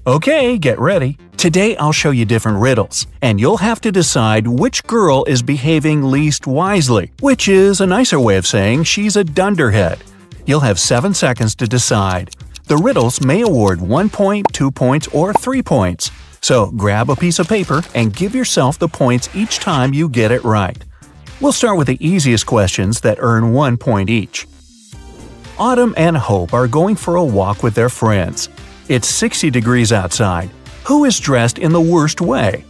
Okay, get ready. Today I'll show you different riddles, and you'll have to decide which girl is behaving least wisely, which is a nicer way of saying she's a dunderhead. You'll have 7 seconds to decide. The riddles may award 1 point, 2 points, or 3 points. So grab a piece of paper and give yourself the points each time you get it right. We'll start with the easiest questions that earn 1 point each. Autumn and Hope are going for a walk with their friends. It's 60 degrees outside. Who is dressed in the worst way?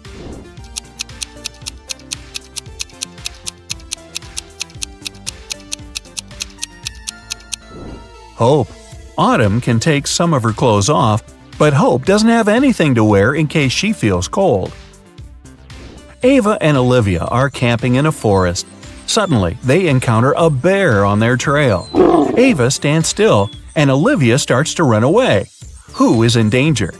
Hope. Autumn can take some of her clothes off, but Hope doesn't have anything to wear in case she feels cold. Ava and Olivia are camping in a forest. Suddenly, they encounter a bear on their trail. Ava stands still, and Olivia starts to run away. Who is in danger?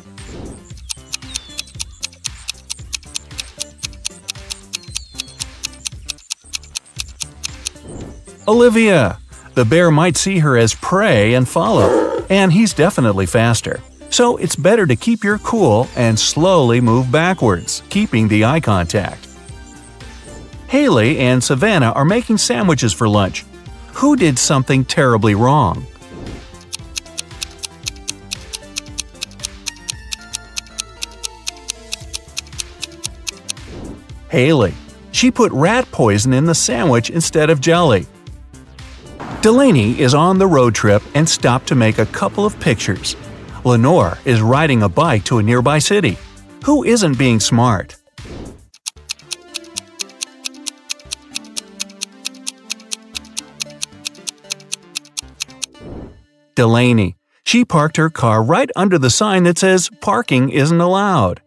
Olivia. The bear might see her as prey and follow, and he's definitely faster. So it's better to keep your cool and slowly move backwards, keeping the eye contact. Haley and Savannah are making sandwiches for lunch. Who did something terribly wrong? Haley. She put rat poison in the sandwich instead of jelly. Delaney is on the road trip and stopped to make a couple of pictures. Lenore is riding a bike to a nearby city. Who isn't being smart? Delaney. She parked her car right under the sign that says "Parking isn't allowed."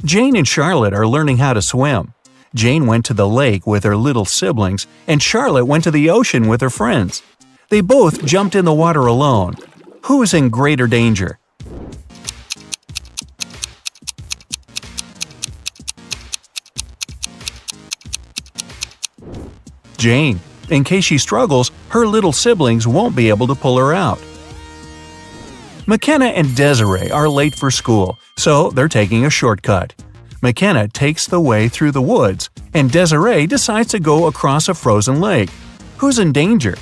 Jane and Charlotte are learning how to swim. Jane went to the lake with her little siblings, and Charlotte went to the ocean with her friends. They both jumped in the water alone. Who is in greater danger? Jane. In case she struggles, her little siblings won't be able to pull her out. McKenna and Desiree are late for school, so they're taking a shortcut. McKenna takes the way through the woods, and Desiree decides to go across a frozen lake. Who's in danger?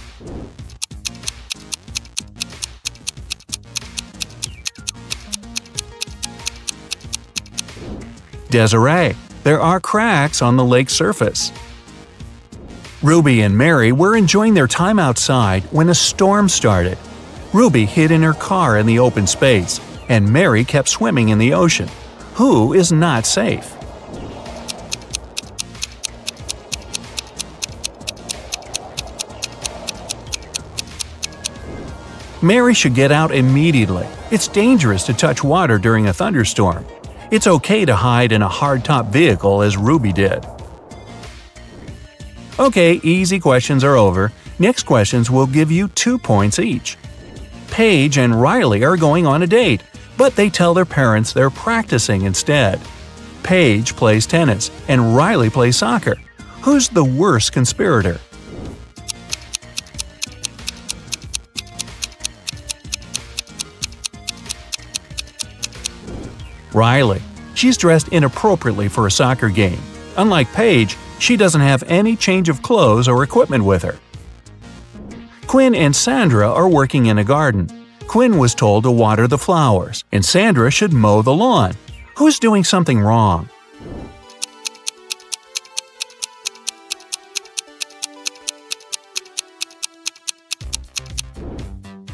Desiree. There are cracks on the lake's surface. Ruby and Mary were enjoying their time outside when a storm started. Ruby hid in her car in the open space, and Mary kept swimming in the ocean. Who is not safe? Mary should get out immediately. It's dangerous to touch water during a thunderstorm. It's okay to hide in a hardtop vehicle as Ruby did. Okay, easy questions are over. Next questions will give you 2 points each. Paige and Riley are going on a date, but they tell their parents they're practicing instead. Paige plays tennis and Riley plays soccer. Who's the worst conspirator? Riley. She's dressed inappropriately for a soccer game. Unlike Paige, she doesn't have any change of clothes or equipment with her. Quinn and Sandra are working in a garden. Quinn was told to water the flowers, and Sandra should mow the lawn. Who's doing something wrong?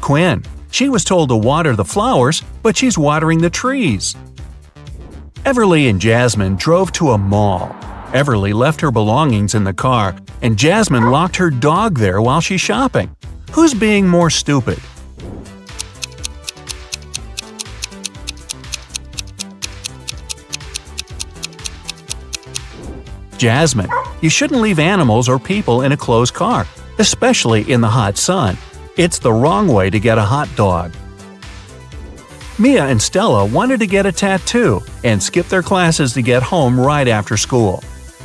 Quinn. She was told to water the flowers, but she's watering the trees. Everly and Jasmine drove to a mall. Everly left her belongings in the car, and Jasmine locked her dog there while she's shopping. Who's being more stupid? Jasmine. You shouldn't leave animals or people in a closed car, especially in the hot sun. It's the wrong way to get a hot dog. Mia and Stella wanted to get a tattoo and skip their classes to get home right after school.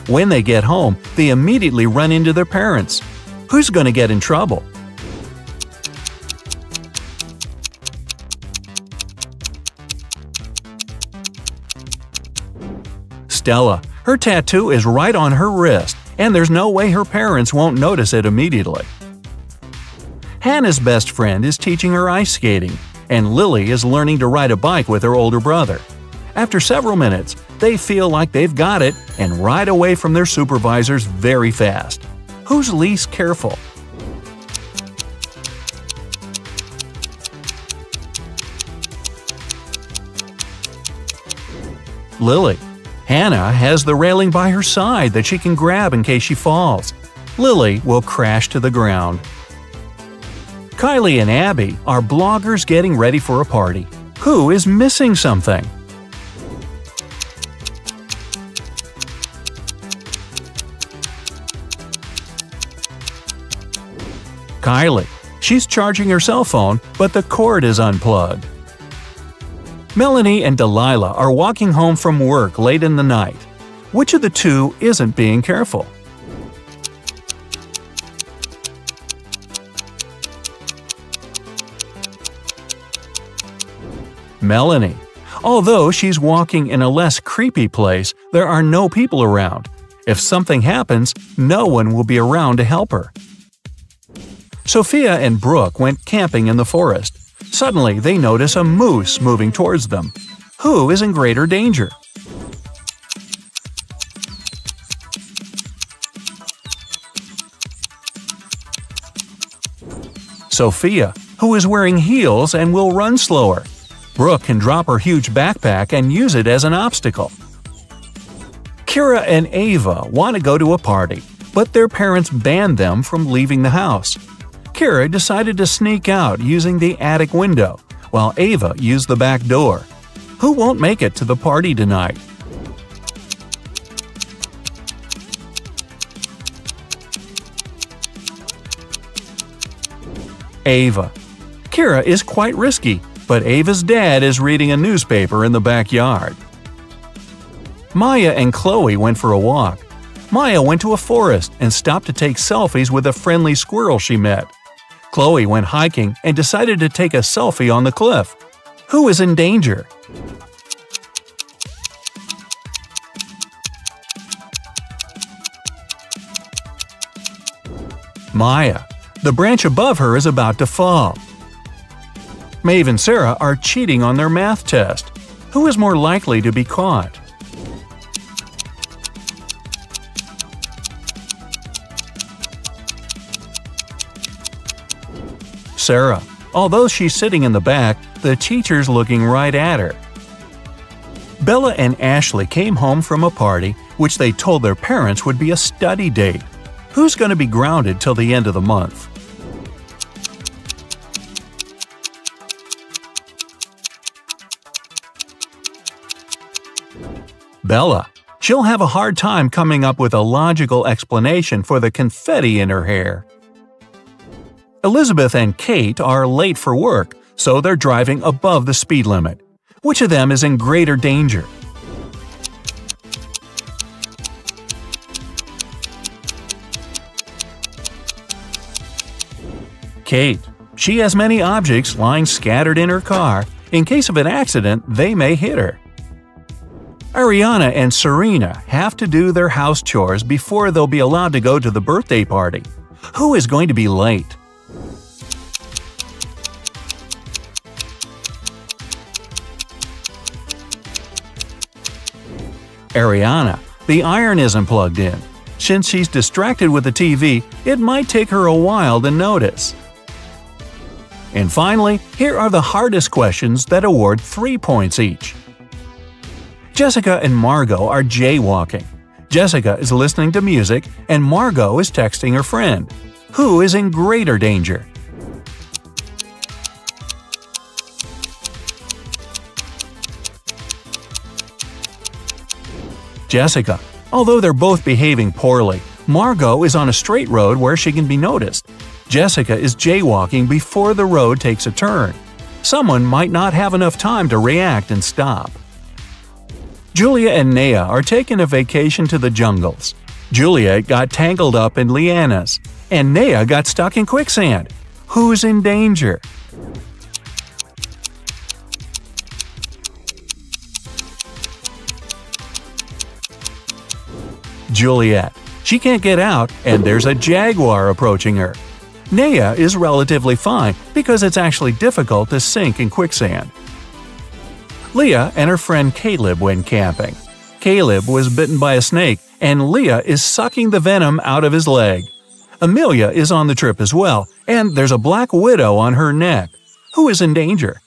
When they get home, they immediately run into their parents. Who's going to get in trouble? Stella. Her tattoo is right on her wrist, and there's no way her parents won't notice it immediately. Hannah's best friend is teaching her ice skating, and Lily is learning to ride a bike with her older brother. After several minutes, they feel like they've got it and ride away from their supervisors very fast. Who's least careful? Lily. Hannah has the railing by her side that she can grab in case she falls. Lily will crash to the ground. Kylie and Abby are bloggers getting ready for a party. Who is missing something? Kylie. She's charging her cell phone, but the cord is unplugged. Melanie and Delilah are walking home from work late in the night. Which of the two isn't being careful? Melanie. Although she's walking in a less creepy place, there are no people around. If something happens, no one will be around to help her. Sophia and Brooke went camping in the forest. Suddenly, they notice a moose moving towards them. Who is in greater danger? Sophia, who is wearing heels and will run slower. Brooke can drop her huge backpack and use it as an obstacle. Kira and Ava want to go to a party, but their parents banned them from leaving the house. Kira decided to sneak out using the attic window, while Ava used the back door. Who won't make it to the party tonight? Ava. Kira is quite risky, but Ava's dad is reading a newspaper in the backyard. Maya and Chloe went for a walk. Maya went to a forest and stopped to take selfies with a friendly squirrel she met. Chloe went hiking and decided to take a selfie on the cliff. Who is in danger? Maya. The branch above her is about to fall. Maeve and Sarah are cheating on their math test. Who is more likely to be caught? Sarah. Although she's sitting in the back, the teacher's looking right at her. Bella and Ashley came home from a party which they told their parents would be a study date. Who's going to be grounded till the end of the month? Bella. She'll have a hard time coming up with a logical explanation for the confetti in her hair. Elizabeth and Kate are late for work, so they're driving above the speed limit. Which of them is in greater danger? Kate. She has many objects lying scattered in her car. In case of an accident, they may hit her. Ariana and Serena have to do their house chores before they'll be allowed to go to the birthday party. Who is going to be late? Ariana. The iron isn't plugged in. Since she's distracted with the TV, it might take her a while to notice. And finally, here are the hardest questions that award 3 points each. Jessica and Margot are jaywalking. Jessica is listening to music, and Margot is texting her friend. Who is in greater danger? Jessica. Although they're both behaving poorly, Margot is on a straight road where she can be noticed. Jessica is jaywalking before the road takes a turn. Someone might not have enough time to react and stop. Julia and Naya are taking a vacation to the jungles. Julia got tangled up in lianas, and Naya got stuck in quicksand. Who's in danger? Juliet. She can't get out, and there's a jaguar approaching her. Naya is relatively fine because it's actually difficult to sink in quicksand. Leah and her friend Caleb went camping. Caleb was bitten by a snake, and Leah is sucking the venom out of his leg. Amelia is on the trip as well, and there's a black widow on her neck. Who is in danger?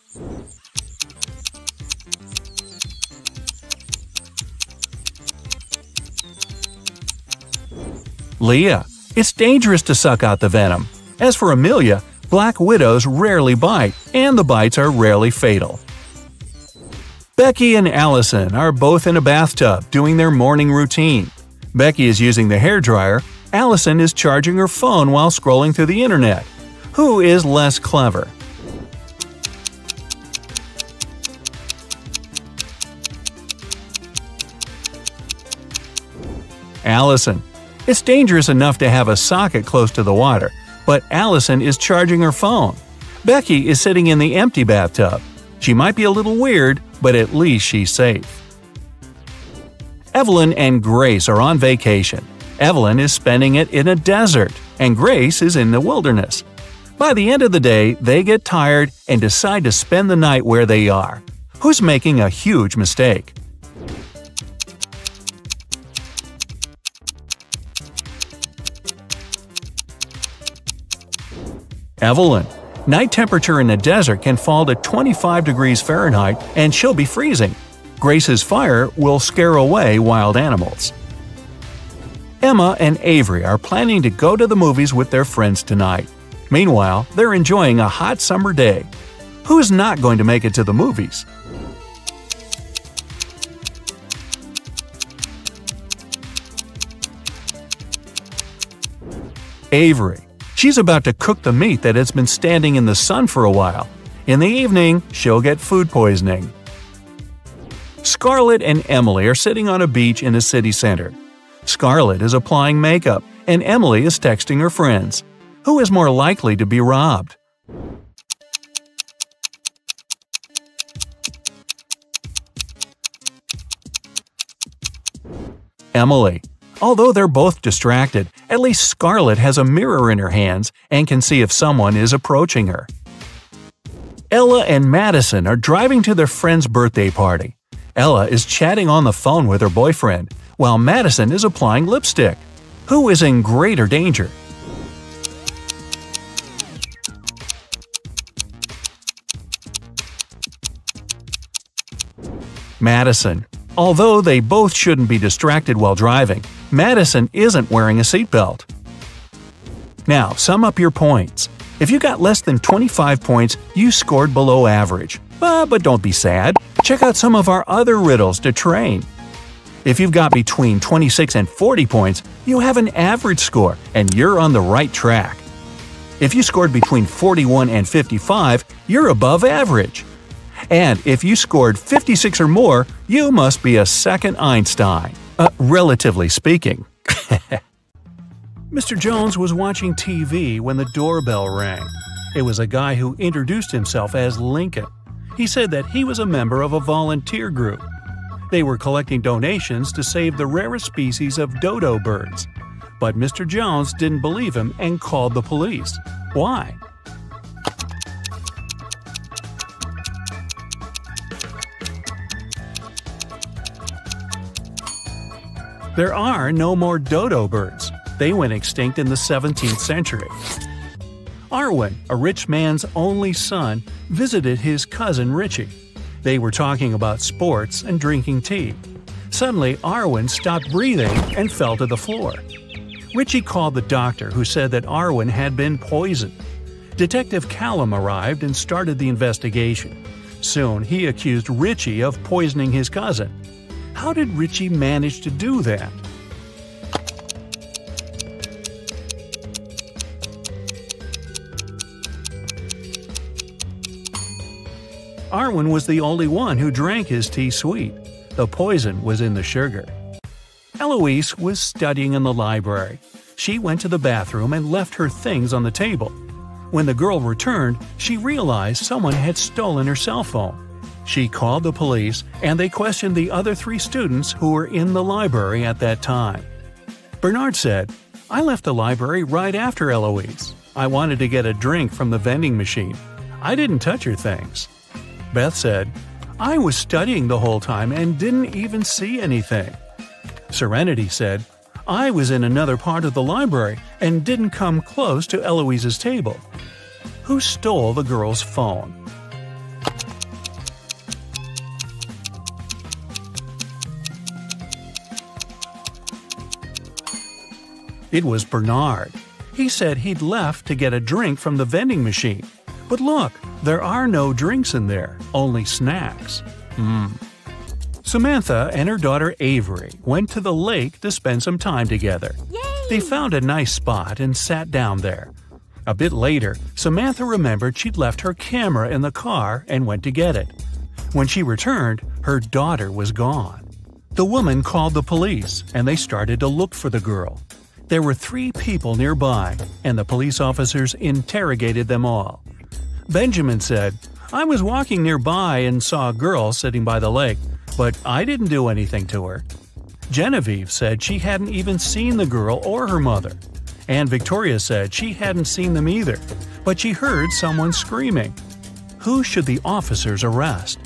Leah. It's dangerous to suck out the venom. As for Amelia, black widows rarely bite, and the bites are rarely fatal. Becky and Allison are both in a bathtub doing their morning routine. Becky is using the hairdryer. Allison is charging her phone while scrolling through the internet. Who is less clever? Allison. It's dangerous enough to have a socket close to the water, but Allison is charging her phone. Becky is sitting in the empty bathtub. She might be a little weird, but at least she's safe. Evelyn and Grace are on vacation. Evelyn is spending it in a desert, and Grace is in the wilderness. By the end of the day, they get tired and decide to spend the night where they are. Who's making a huge mistake? Evelyn. Night temperature in the desert can fall to 25 degrees Fahrenheit and she'll be freezing. Grace's fire will scare away wild animals. Emma and Avery are planning to go to the movies with their friends tonight. Meanwhile, they're enjoying a hot summer day. Who's not going to make it to the movies? Avery. She's about to cook the meat that has been standing in the sun for a while. In the evening, she'll get food poisoning. Scarlett and Emily are sitting on a beach in a city center. Scarlett is applying makeup, and Emily is texting her friends. Who is more likely to be robbed? Emily. Although they're both distracted, at least Scarlett has a mirror in her hands and can see if someone is approaching her. Ella and Madison are driving to their friend's birthday party. Ella is chatting on the phone with her boyfriend, while Madison is applying lipstick. Who is in greater danger? Madison. Although they both shouldn't be distracted while driving, Madison isn't wearing a seatbelt. Now, sum up your points. If you got less than 25 points, you scored below average. But don't be sad. Check out some of our other riddles to train. If you've got between 26 and 40 points, you have an average score and you're on the right track. If you scored between 41 and 55, you're above average. And if you scored 56 or more, you must be a second Einstein. Relatively speaking. Mr. Jones was watching TV when the doorbell rang. It was a guy who introduced himself as Lincoln. He said that he was a member of a volunteer group. They were collecting donations to save the rarest species of dodo birds. But Mr. Jones didn't believe him and called the police. Why? There are no more dodo birds. They went extinct in the 17th century. Arwen, a rich man's only son, visited his cousin Richie. They were talking about sports and drinking tea. Suddenly, Arwen stopped breathing and fell to the floor. Richie called the doctor, who said that Arwen had been poisoned. Detective Callum arrived and started the investigation. Soon, he accused Richie of poisoning his cousin. How did Richie manage to do that? Arwen was the only one who drank his tea sweet. The poison was in the sugar. Eloise was studying in the library. She went to the bathroom and left her things on the table. When the girl returned, she realized someone had stolen her cell phone. She called the police, and they questioned the other 3 students who were in the library at that time. Bernard said, "I left the library right after Eloise. I wanted to get a drink from the vending machine. I didn't touch her things." Beth said, "I was studying the whole time and didn't even see anything." Serenity said, "I was in another part of the library and didn't come close to Eloise's table." Who stole the girl's phone? It was Bernard. He said he'd left to get a drink from the vending machine. But look, there are no drinks in there, only snacks. Samantha and her daughter Avery went to the lake to spend some time together. Yay! They found a nice spot and sat down there. A bit later, Samantha remembered she'd left her camera in the car and went to get it. When she returned, her daughter was gone. The woman called the police, and they started to look for the girl. There were 3 people nearby, and the police officers interrogated them all. Benjamin said, "I was walking nearby and saw a girl sitting by the lake, but I didn't do anything to her." Genevieve said she hadn't even seen the girl or her mother. And Victoria said she hadn't seen them either, but she heard someone screaming. Who should the officers arrest?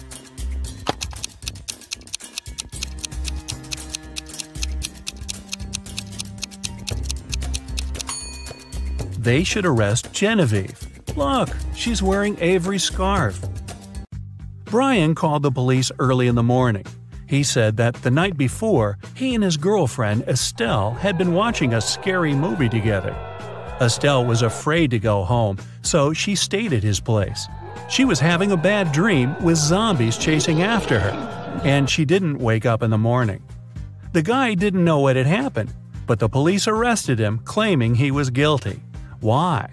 They should arrest Genevieve. Look, she's wearing Avery's scarf. Brian called the police early in the morning. He said that the night before, he and his girlfriend Estelle had been watching a scary movie together. Estelle was afraid to go home, so she stayed at his place. She was having a bad dream with zombies chasing after her, and she didn't wake up in the morning. The guy didn't know what had happened, but the police arrested him, claiming he was guilty. Why?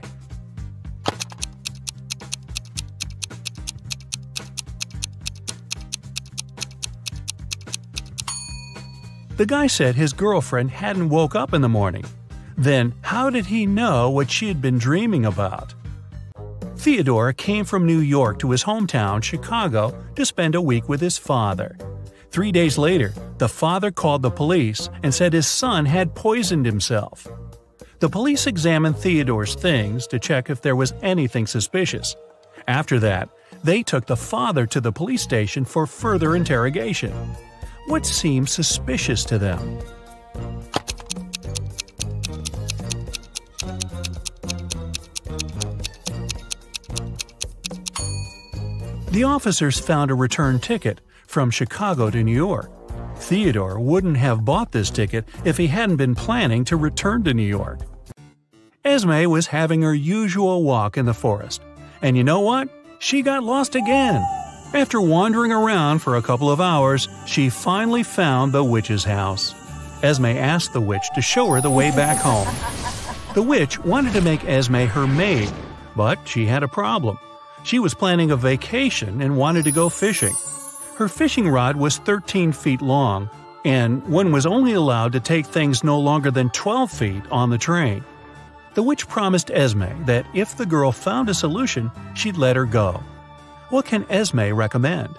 The guy said his girlfriend hadn't woke up in the morning. Then, how did he know what she had been dreaming about? Theodore came from New York to his hometown, Chicago, to spend a week with his father. 3 days later, the father called the police and said his son had poisoned himself. The police examined Theodore's things to check if there was anything suspicious. After that, they took the father to the police station for further interrogation. What seemed suspicious to them? The officers found a return ticket from Chicago to New York. Theodore wouldn't have bought this ticket if he hadn't been planning to return to New York. Esme was having her usual walk in the forest. And you know what? She got lost again. After wandering around for a couple of hours, she finally found the witch's house. Esme asked the witch to show her the way back home. The witch wanted to make Esme her maid, but she had a problem. She was planning a vacation and wanted to go fishing. Her fishing rod was 13 feet long, and one was only allowed to take things no longer than 12 feet on the train. The witch promised Esme that if the girl found a solution, she'd let her go. What can Esme recommend?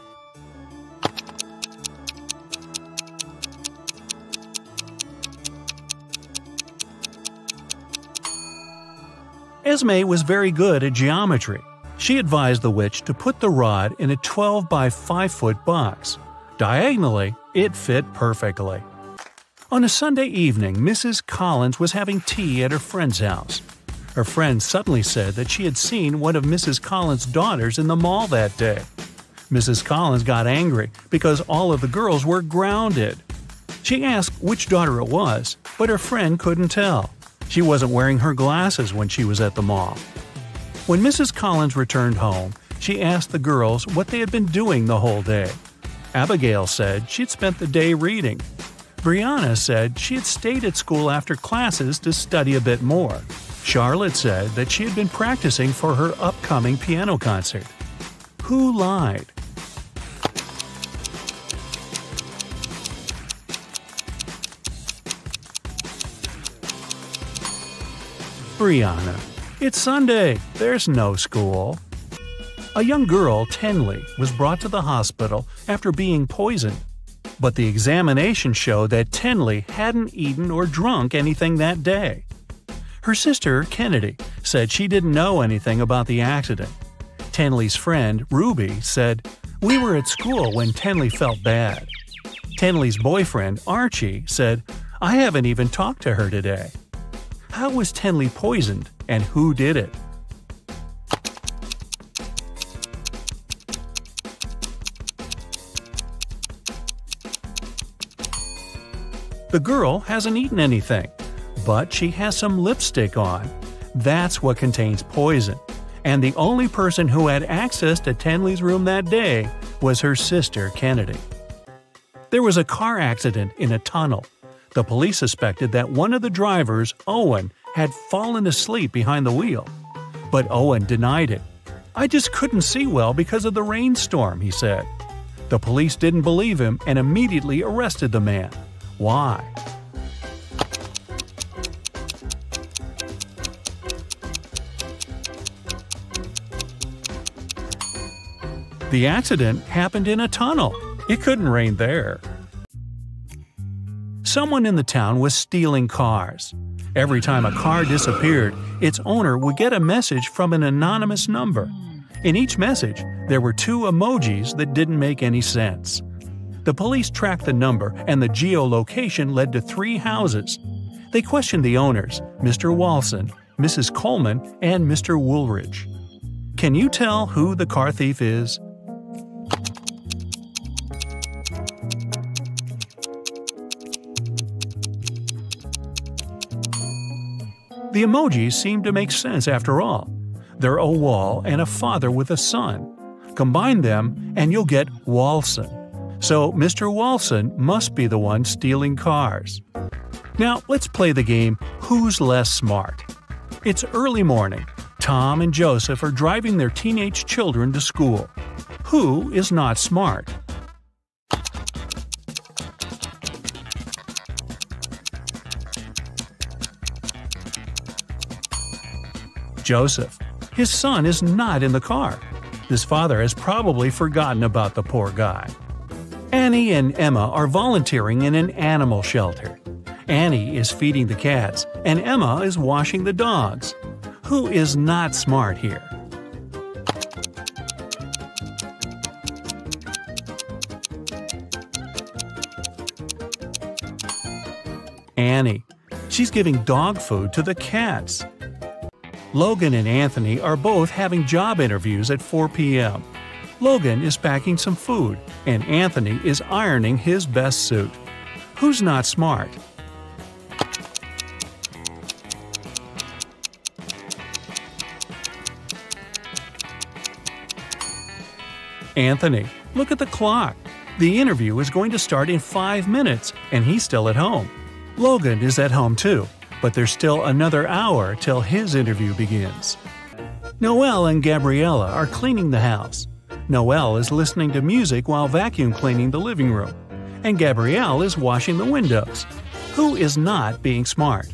Esme was very good at geometry. She advised the witch to put the rod in a 12 by 5 foot box. Diagonally, it fit perfectly. On a Sunday evening, Mrs. Collins was having tea at her friend's house. Her friend suddenly said that she had seen one of Mrs. Collins' daughters in the mall that day. Mrs. Collins got angry because all of the girls were grounded. She asked which daughter it was, but her friend couldn't tell. She wasn't wearing her glasses when she was at the mall. When Mrs. Collins returned home, she asked the girls what they had been doing the whole day. Abigail said she'd spent the day reading. Brianna said she had stayed at school after classes to study a bit more. Charlotte said that she had been practicing for her upcoming piano concert. Who lied? Brianna. It's Sunday. There's no school. A young girl, Tenley, was brought to the hospital after being poisoned. But the examination showed that Tenley hadn't eaten or drunk anything that day. Her sister, Kennedy, said she didn't know anything about the accident. Tenley's friend, Ruby, said, "We were at school when Tenley felt bad." Tenley's boyfriend, Archie, said, "I haven't even talked to her today." How was Tenley poisoned, and who did it? The girl hasn't eaten anything, but she has some lipstick on. That's what contains poison. And the only person who had access to Tenley's room that day was her sister, Kennedy. There was a car accident in a tunnel. The police suspected that one of the drivers, Owen, had fallen asleep behind the wheel. But Owen denied it. "I just couldn't see well because of the rainstorm," he said. The police didn't believe him and immediately arrested the man. Why? The accident happened in a tunnel. It couldn't rain there. Someone in the town was stealing cars. Every time a car disappeared, its owner would get a message from an anonymous number. In each message, there were 2 emojis that didn't make any sense. The police tracked the number, and the geolocation led to 3 houses. They questioned the owners, Mr. Walson, Mrs. Coleman, and Mr. Woolridge. Can you tell who the car thief is? The emojis seem to make sense after all. They're a wall and a father with a son. Combine them and you'll get Walson. So Mr. Walson must be the one stealing cars. Now let's play the game Who's Less Smart? It's early morning. Tom and Joseph are driving their teenage children to school. Who is not smart? Joseph. His son is not in the car. His father has probably forgotten about the poor guy. Annie and Emma are volunteering in an animal shelter. Annie is feeding the cats, and Emma is washing the dogs. Who is not smart here? Annie. She's giving dog food to the cats. Logan and Anthony are both having job interviews at 4 p.m. Logan is packing some food, and Anthony is ironing his best suit. Who's not smart? Anthony. Look at the clock. The interview is going to start in 5 minutes, and he's still at home. Logan is at home too, but there's still another hour till his interview begins. Noelle and Gabriella are cleaning the house. Noelle is listening to music while vacuum cleaning the living room, and Gabrielle is washing the windows. Who is not being smart?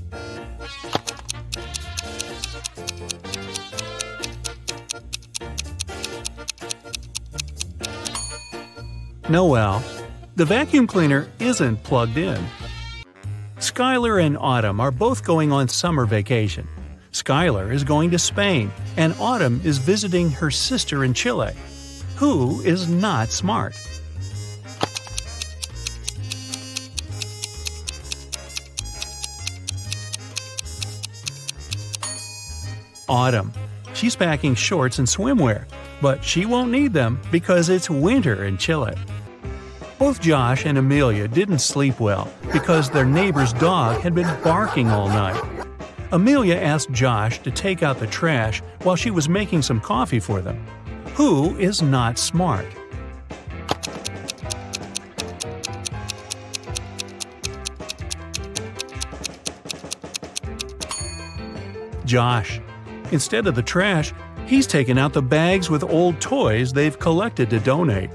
Noelle. The vacuum cleaner isn't plugged in. Skylar and Autumn are both going on summer vacation. Skylar is going to Spain, and Autumn is visiting her sister in Chile. Who is not smart? Autumn. She's packing shorts and swimwear, but she won't need them because it's winter in Chile. Both Josh and Amelia didn't sleep well because their neighbor's dog had been barking all night. Amelia asked Josh to take out the trash while she was making some coffee for them. Who is not smart? Josh. Instead of the trash, he's taken out the bags with old toys they've collected to donate.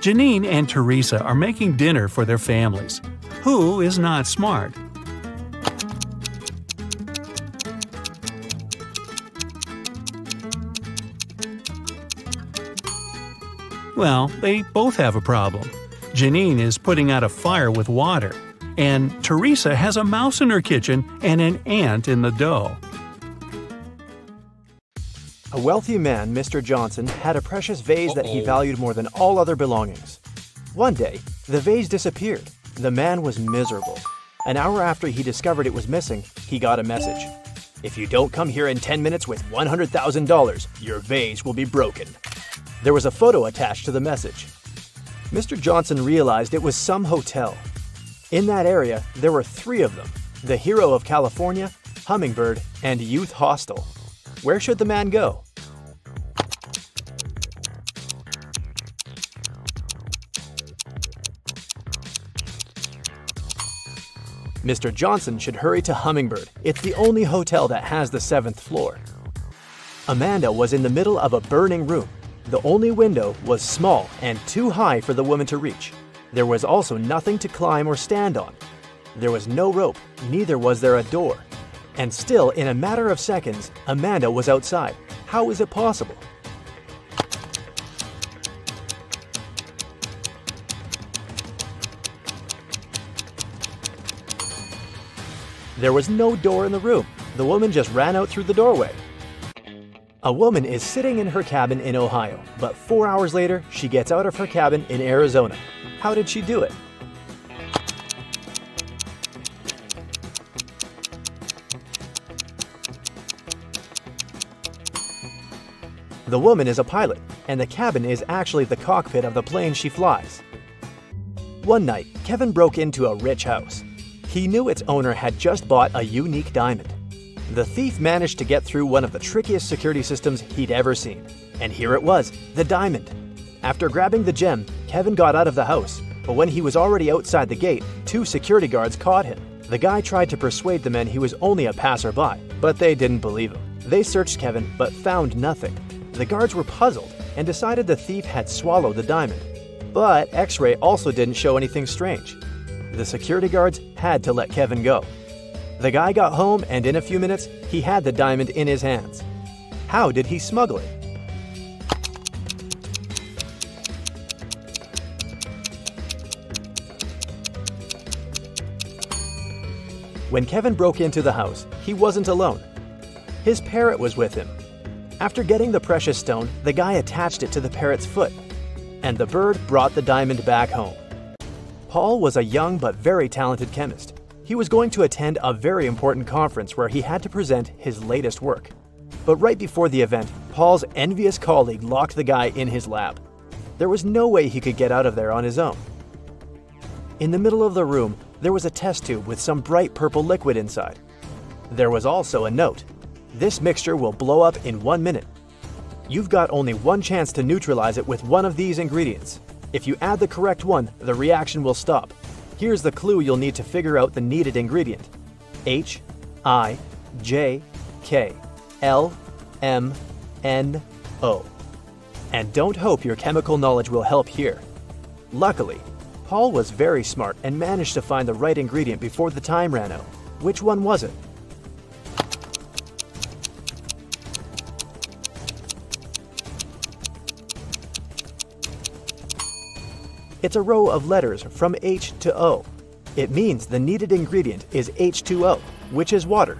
Janine and Teresa are making dinner for their families. Who is not smart? Well, they both have a problem. Janine is putting out a fire with water. And Teresa has a mouse in her kitchen and an ant in the dough. A wealthy man, Mr. Johnson, had a precious vase that he valued more than all other belongings. One day, the vase disappeared. The man was miserable. An hour after he discovered it was missing, he got a message. "If you don't come here in 10 minutes with $100,000, your vase will be broken." There was a photo attached to the message. Mr. Johnson realized it was some hotel. In that area, there were 3 of them: the Hero of California, Hummingbird, and Youth Hostel. Where should the man go? Mr. Johnson should hurry to Hummingbird. It's the only hotel that has the 7th floor. Amanda was in the middle of a burning room. The only window was small and too high for the woman to reach. There was also nothing to climb or stand on. There was no rope, neither was there a door. And still, in a matter of seconds, Amanda was outside. How is it possible? There was no door in the room. The woman just ran out through the doorway. A woman is sitting in her cabin in Ohio, but 4 hours later, she gets out of her cabin in Arizona. How did she do it? The woman is a pilot, and the cabin is actually the cockpit of the plane she flies. One night, Kevin broke into a rich house. He knew its owner had just bought a unique diamond. The thief managed to get through one of the trickiest security systems he'd ever seen. And here it was, the diamond. After grabbing the gem, Kevin got out of the house, but when he was already outside the gate, 2 security guards caught him. The guy tried to persuade the men he was only a passerby, but they didn't believe him. They searched Kevin, but found nothing. The guards were puzzled and decided the thief had swallowed the diamond. But X-ray also didn't show anything strange. The security guards had to let Kevin go. The guy got home, and in a few minutes, he had the diamond in his hands. How did he smuggle it? When Kevin broke into the house, he wasn't alone. His parrot was with him. After getting the precious stone, the guy attached it to the parrot's foot, and the bird brought the diamond back home. Paul was a young but very talented chemist. He was going to attend a very important conference where he had to present his latest work. But right before the event, Paul's envious colleague locked the guy in his lab. There was no way he could get out of there on his own. In the middle of the room, there was a test tube with some bright purple liquid inside. There was also a note. "This mixture will blow up in 1 minute. You've got only one chance to neutralize it with one of these ingredients. If you add the correct one, the reaction will stop. Here's the clue you'll need to figure out the needed ingredient. H, I, J, K, L, M, N, O. And don't hope your chemical knowledge will help here. Luckily, Paul was very smart and managed to find the right ingredient before the time ran out. Which one was it? It's a row of letters from H to O. It means the needed ingredient is H2O, which is water.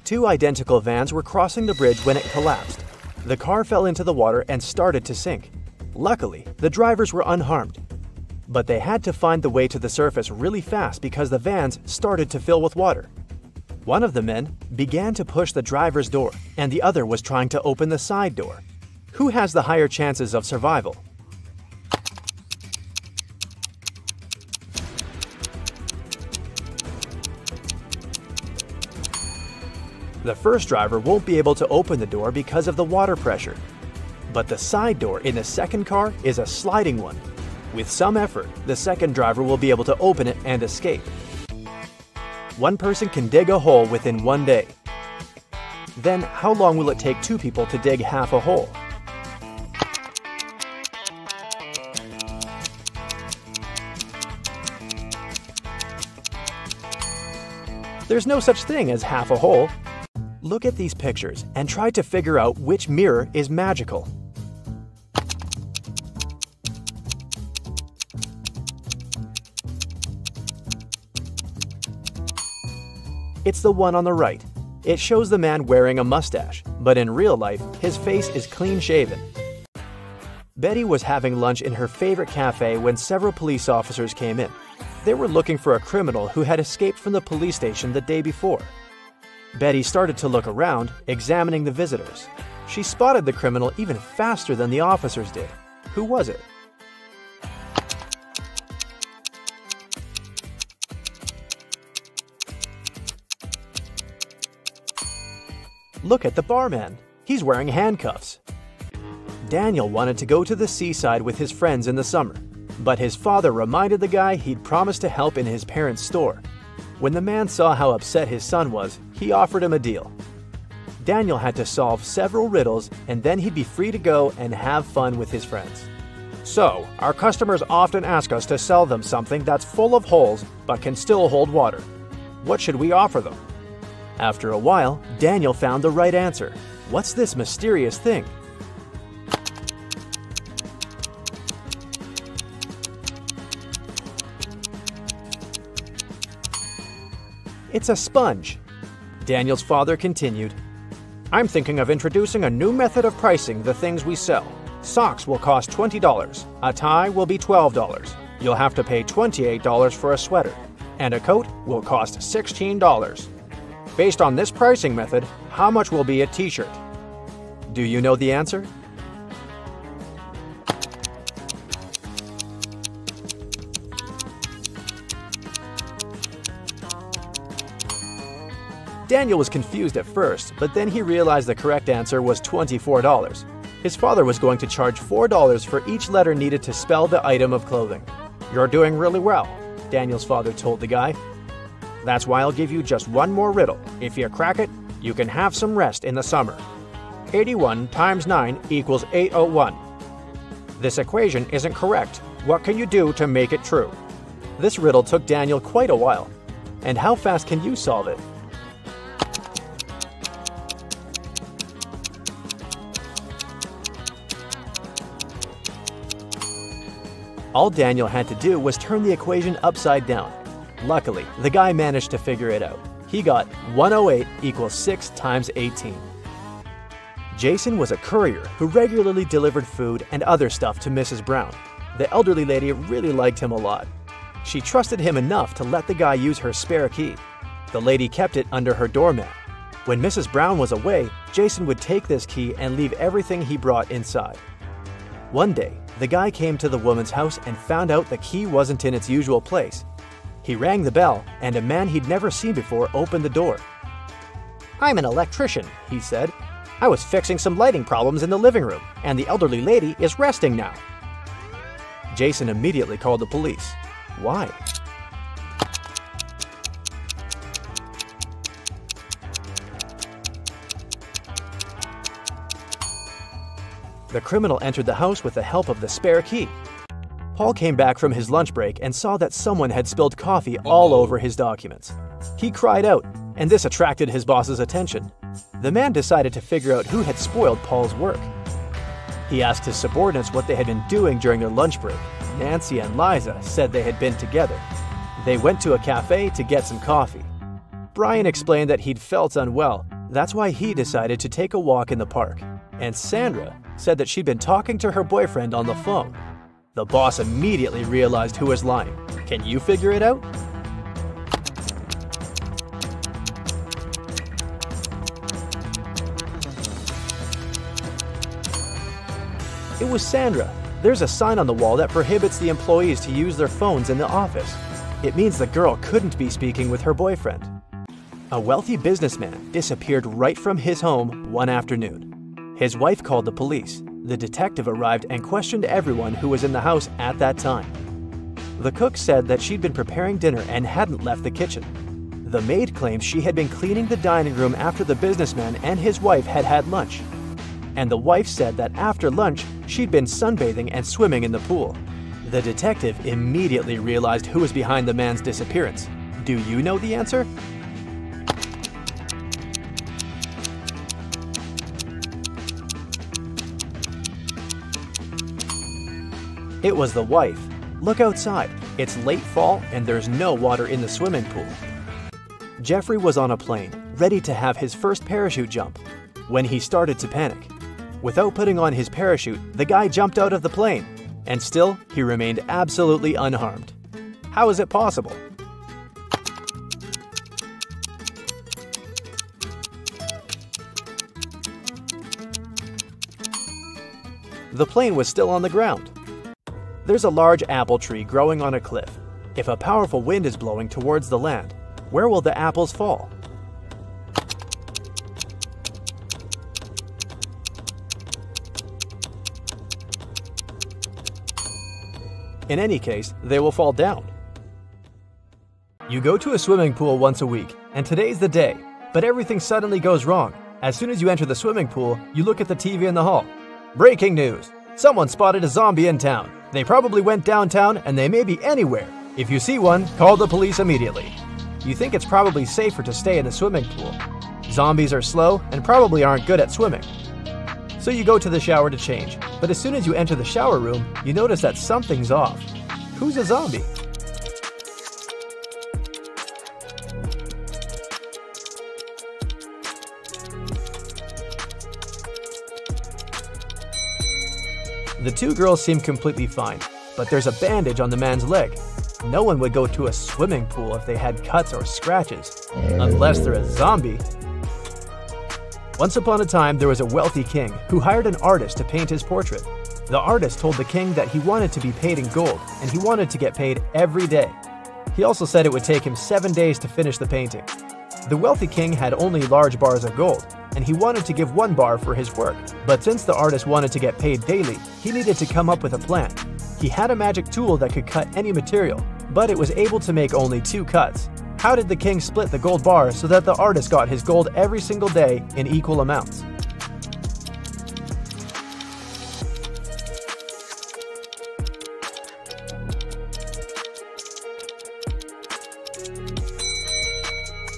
2 identical vans were crossing the bridge when it collapsed. The car fell into the water and started to sink. Luckily, the drivers were unharmed. But they had to find the way to the surface really fast because the vans started to fill with water. One of the men began to push the driver's door, and the other was trying to open the side door. Who has the higher chances of survival? The first driver won't be able to open the door because of the water pressure. But the side door in the second car is a sliding one. With some effort, the second driver will be able to open it and escape. One person can dig a hole within 1 day. Then, how long will it take 2 people to dig half a hole? There's no such thing as half a hole. Look at these pictures and try to figure out which mirror is magical. It's the one on the right. It shows the man wearing a mustache, but in real life, his face is clean-shaven. Betty was having lunch in her favorite cafe when several police officers came in. They were looking for a criminal who had escaped from the police station the day before. Betty started to look around, examining the visitors. She spotted the criminal even faster than the officers did. Who was it? Look at the barman. He's wearing handcuffs. Daniel wanted to go to the seaside with his friends in the summer, but his father reminded the guy he'd promised to help in his parents' store. When the man saw how upset his son was, he offered him a deal. Daniel had to solve several riddles, and then he'd be free to go and have fun with his friends. So, our customers often ask us to sell them something that's full of holes but can still hold water. What should we offer them? After a while, Daniel found the right answer. What's this mysterious thing? It's a sponge. Daniel's father continued, I'm thinking of introducing a new method of pricing the things we sell. Socks will cost $20. A tie will be $12. You'll have to pay $28 for a sweater. And a coat will cost $16. Based on this pricing method, how much will be a t-shirt? Do you know the answer? Daniel was confused at first, but then he realized the correct answer was $24. His father was going to charge $4 for each letter needed to spell the item of clothing. You're doing really well, Daniel's father told the guy. That's why I'll give you just one more riddle. If you crack it, you can have some rest in the summer. 81 times 9 equals 801. This equation isn't correct. What can you do to make it true? This riddle took Daniel quite a while. And how fast can you solve it? All Daniel had to do was turn the equation upside down. Luckily, the guy managed to figure it out. He got 108 equals 6 times 18. Jason was a courier who regularly delivered food and other stuff to Mrs. Brown. The elderly lady really liked him a lot. She trusted him enough to let the guy use her spare key. The lady kept it under her doormat. When Mrs. Brown was away, Jason would take this key and leave everything he brought inside. One day, the guy came to the woman's house and found out the key wasn't in its usual place. He rang the bell, and a man he'd never seen before opened the door. I'm an electrician, he said. I was fixing some lighting problems in the living room, and the elderly lady is resting now. Jason immediately called the police. Why? The criminal entered the house with the help of the spare key. Paul came back from his lunch break and saw that someone had spilled coffee all over his documents. He cried out, and this attracted his boss's attention. The man decided to figure out who had spoiled Paul's work. He asked his subordinates what they had been doing during their lunch break. Nancy and Liza said they had been together. They went to a cafe to get some coffee. Brian explained that he'd felt unwell. That's why he decided to take a walk in the park. And Sandra said that she'd been talking to her boyfriend on the phone. The boss immediately realized who was lying. Can you figure it out? It was Sandra. There's a sign on the wall that prohibits the employees to use their phones in the office. It means the girl couldn't be speaking with her boyfriend. A wealthy businessman disappeared right from his home one afternoon. His wife called the police. The detective arrived and questioned everyone who was in the house at that time. The cook said that she'd been preparing dinner and hadn't left the kitchen. The maid claims she had been cleaning the dining room after the businessman and his wife had had lunch. And the wife said that after lunch, she'd been sunbathing and swimming in the pool. The detective immediately realized who was behind the man's disappearance. Do you know the answer? It was the wife. Look outside. It's late fall and there's no water in the swimming pool. Jeffrey was on a plane, ready to have his first parachute jump, when he started to panic. Without putting on his parachute, the guy jumped out of the plane, and still, he remained absolutely unharmed. How is it possible? The plane was still on the ground. There's a large apple tree growing on a cliff. If a powerful wind is blowing towards the land, where will the apples fall? In any case, they will fall down. You go to a swimming pool once a week, and today's the day, but everything suddenly goes wrong. As soon as you enter the swimming pool, you look at the TV in the hall. Breaking news! Someone spotted a zombie in town. They probably went downtown, and they may be anywhere. If you see one, call the police immediately. You think it's probably safer to stay in the swimming pool. Zombies are slow and probably aren't good at swimming. So you go to the shower to change, but as soon as you enter the shower room, you notice that something's off. Who's a zombie? The two girls seem completely fine, but there's a bandage on the man's leg. No one would go to a swimming pool if they had cuts or scratches, unless they're a zombie. Once upon a time, there was a wealthy king who hired an artist to paint his portrait. The artist told the king that he wanted to be paid in gold, and he wanted to get paid every day. He also said it would take him 7 days to finish the painting. The wealthy king had only large bars of gold, and he wanted to give 1 bar for his work. But since the artist wanted to get paid daily, he needed to come up with a plan. He had a magic tool that could cut any material, but it was able to make only 2 cuts. How did the king split the gold bar so that the artist got his gold every single day in equal amounts?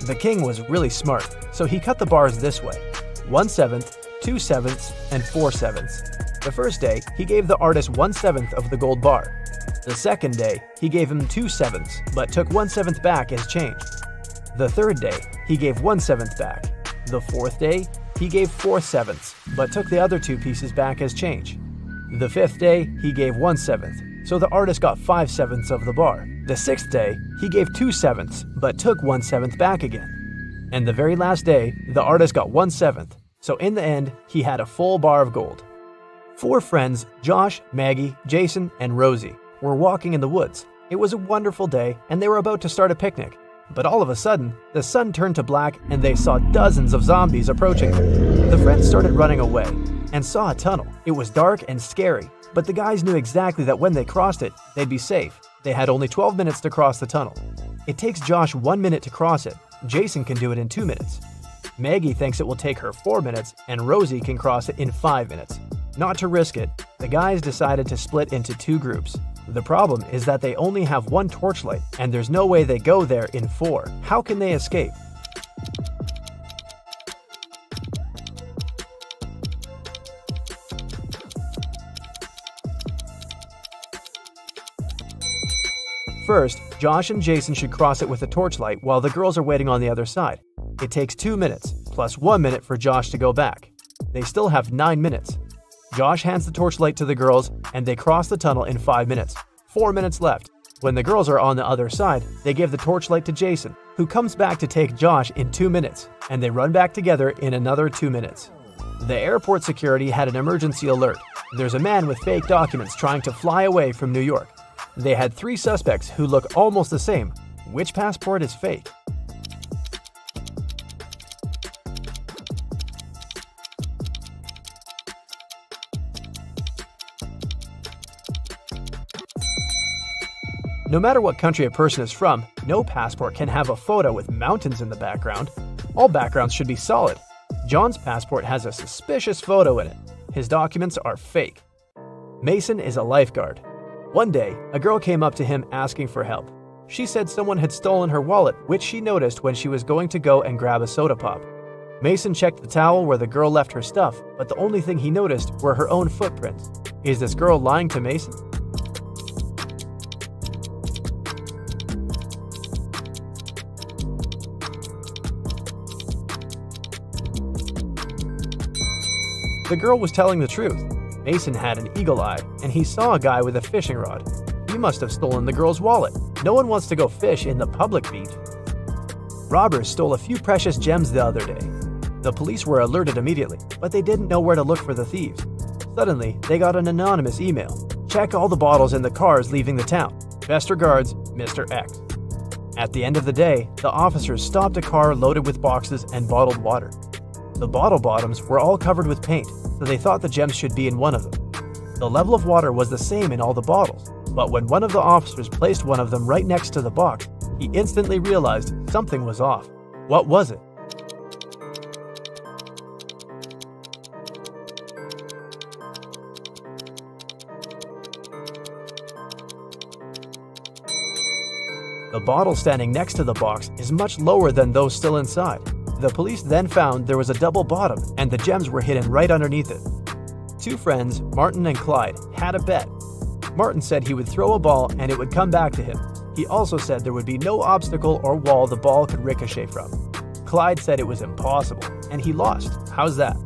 The king was really smart, so he cut the bars this way: 1/7, 2/7, and 4/7. The first day, he gave the artist 1/7 of the gold bar. The second day, he gave him 2/7, but took 1/7 back as change. The third day, he gave 1/7 back. The fourth day, he gave 4/7, but took the other 2 pieces back as change. The fifth day, he gave 1/7, so the artist got 5/7 of the bar. The sixth day, he gave 2/7, but took 1/7 back again. And the very last day, the artist got 1/7, so in the end, he had a full bar of gold. 4 friends, Josh, Maggie, Jason, and Rosie, were walking in the woods. It was a wonderful day, and they were about to start a picnic. But all of a sudden, the sun turned to black and they saw dozens of zombies approaching them. The friends started running away and saw a tunnel. It was dark and scary, but the guys knew exactly that when they crossed it, they'd be safe. They had only 12 minutes to cross the tunnel. It takes Josh 1 minute to cross it. Jason can do it in 2 minutes. Maggie thinks it will take her 4 minutes, and Rosie can cross it in 5 minutes. Not to risk it, the guys decided to split into 2 groups. The problem is that they only have 1 torchlight, and there's no way they go there in 4. How can they escape? First, Josh and Jason should cross it with a torchlight while the girls are waiting on the other side. It takes 2 minutes, plus 1 minute for Josh to go back. They still have 9 minutes. Josh hands the torchlight to the girls, and they cross the tunnel in 5 minutes. 4 minutes left. When the girls are on the other side, they give the torchlight to Jason, who comes back to take Josh in 2 minutes, and they run back together in another 2 minutes. The airport security had an emergency alert. There's a man with fake documents trying to fly away from New York. They had 3 suspects who look almost the same. Which passport is fake? No matter what country a person is from, no passport can have a photo with mountains in the background. All backgrounds should be solid. John's passport has a suspicious photo in it. His documents are fake. Mason is a lifeguard. One day, a girl came up to him asking for help. She said someone had stolen her wallet, which she noticed when she was going to go and grab a soda pop. Mason checked the towel where the girl left her stuff, but the only thing he noticed were her own footprints. Is this girl lying to Mason? The girl was telling the truth. Mason had an eagle eye, and he saw a guy with a fishing rod. He must have stolen the girl's wallet. No one wants to go fish in the public beach. Robbers stole a few precious gems the other day. The police were alerted immediately, but they didn't know where to look for the thieves. Suddenly, they got an anonymous email. Check all the bottles in the cars leaving the town. Best regards, Mr. X. At the end of the day, the officers stopped a car loaded with boxes and bottled water. The bottle bottoms were all covered with paint, so they thought the gems should be in one of them. The level of water was the same in all the bottles, but when one of the officers placed one of them right next to the box, he instantly realized something was off. What was it? The bottle standing next to the box is much lower than those still inside. The police then found there was a double bottom and the gems were hidden right underneath it. Two friends, Martin and Clyde, had a bet. Martin said he would throw a ball and it would come back to him. He also said there would be no obstacle or wall the ball could ricochet from. Clyde said it was impossible, and he lost. How's that?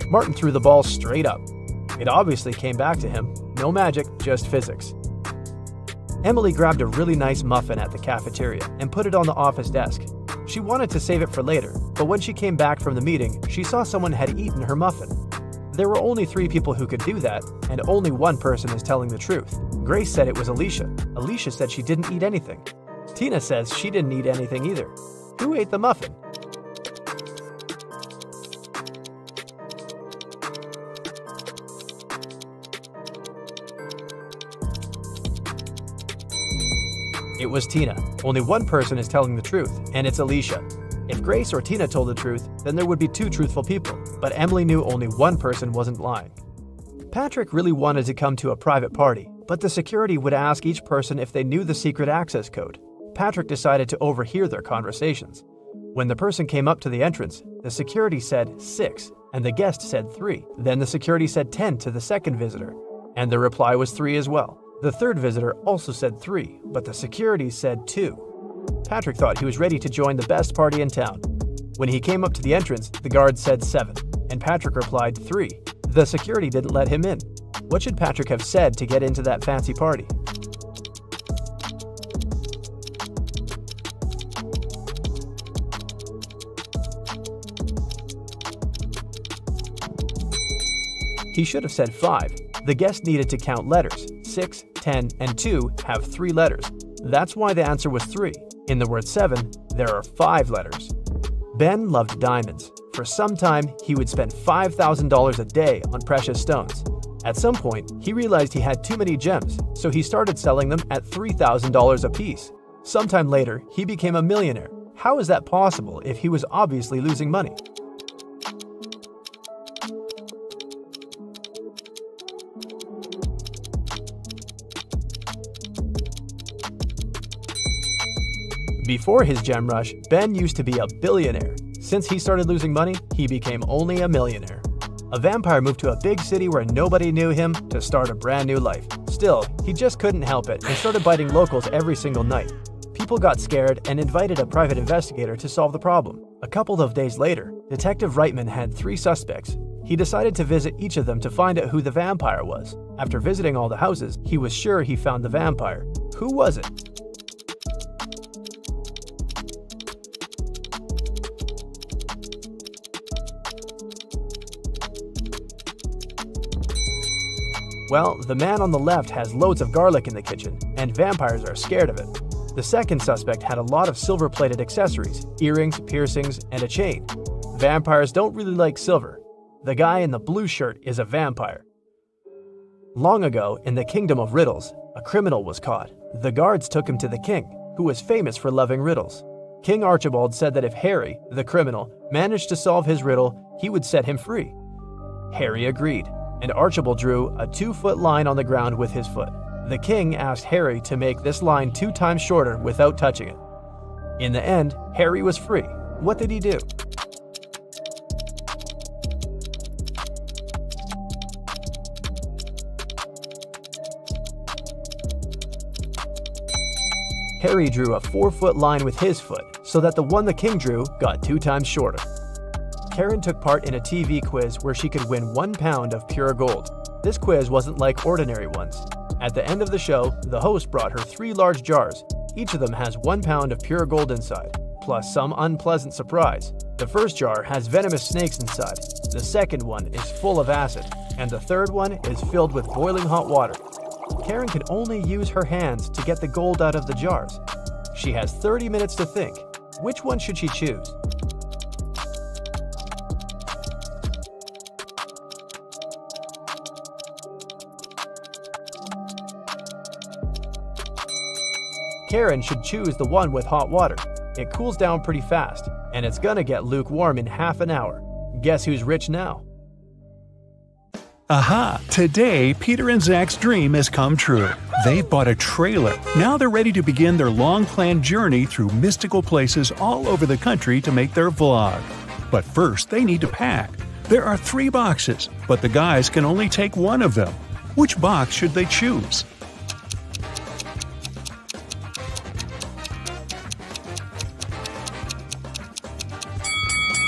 Martin threw the ball straight up. It obviously came back to him. No magic, just physics. Emily grabbed a really nice muffin at the cafeteria and put it on the office desk. She wanted to save it for later, but when she came back from the meeting, she saw someone had eaten her muffin. There were only 3 people who could do that, and only one person is telling the truth. Grace said it was Alicia. Alicia said she didn't eat anything. Tina says she didn't eat anything either. Who ate the muffin? It was Tina. Only one person is telling the truth, and it's Alicia. If Grace or Tina told the truth, then there would be 2 truthful people, but Emily knew only one person wasn't lying. Patrick really wanted to come to a private party, but the security would ask each person if they knew the secret access code. Patrick decided to overhear their conversations. When the person came up to the entrance, the security said 6, and the guest said 3. Then the security said 10 to the second visitor, and the reply was 3 as well. The third visitor also said 3, but the security said 2. Patrick thought he was ready to join the best party in town. When he came up to the entrance, the guard said 7, and Patrick replied 3. The security didn't let him in. What should Patrick have said to get into that fancy party? He should have said 5. The guest needed to count letters. 6, 10, and 2 have 3 letters. That's why the answer was 3. In the word 7, there are 5 letters. Ben loved diamonds. For some time, he would spend $5,000 a day on precious stones. At some point, he realized he had too many gems, so he started selling them at $3,000 a piece. Sometime later, he became a millionaire. How is that possible if he was obviously losing money? Before his gem rush, Ben used to be a billionaire. Since he started losing money, he became only a millionaire. A vampire moved to a big city where nobody knew him to start a brand new life. Still, he just couldn't help it and started biting locals every single night. People got scared and invited a private investigator to solve the problem. A couple of days later, Detective Reitman had 3 suspects. He decided to visit each of them to find out who the vampire was. After visiting all the houses, he was sure he found the vampire. Who was it? Well, the man on the left has loads of garlic in the kitchen, and vampires are scared of it. The second suspect had a lot of silver-plated accessories, earrings, piercings, and a chain. Vampires don't really like silver. The guy in the blue shirt is a vampire. Long ago, in the kingdom of Riddles, a criminal was caught. The guards took him to the king, who was famous for loving riddles. King Archibald said that if Harry, the criminal, managed to solve his riddle, he would set him free. Harry agreed, and Archibald drew a 2-foot line on the ground with his foot. The king asked Harry to make this line 2 times shorter without touching it. In the end, Harry was free. What did he do? Harry drew a 4-foot line with his foot so that the one the king drew got 2 times shorter. Karen took part in a TV quiz where she could win 1 pound of pure gold. This quiz wasn't like ordinary ones. At the end of the show, the host brought her 3 large jars. Each of them has 1 pound of pure gold inside, plus some unpleasant surprise. The first jar has venomous snakes inside, the second one is full of acid, and the third one is filled with boiling hot water. Karen could only use her hands to get the gold out of the jars. She has 30 minutes to think. Which one should she choose? Karen should choose the one with hot water. It cools down pretty fast, and it's gonna get lukewarm in half an hour. Guess who's rich now? Aha! Today, Peter and Zach's dream has come true. They've bought a trailer. Now they're ready to begin their long-planned journey through mystical places all over the country to make their vlog. But first, they need to pack. There are 3 boxes, but the guys can only take one of them. Which box should they choose?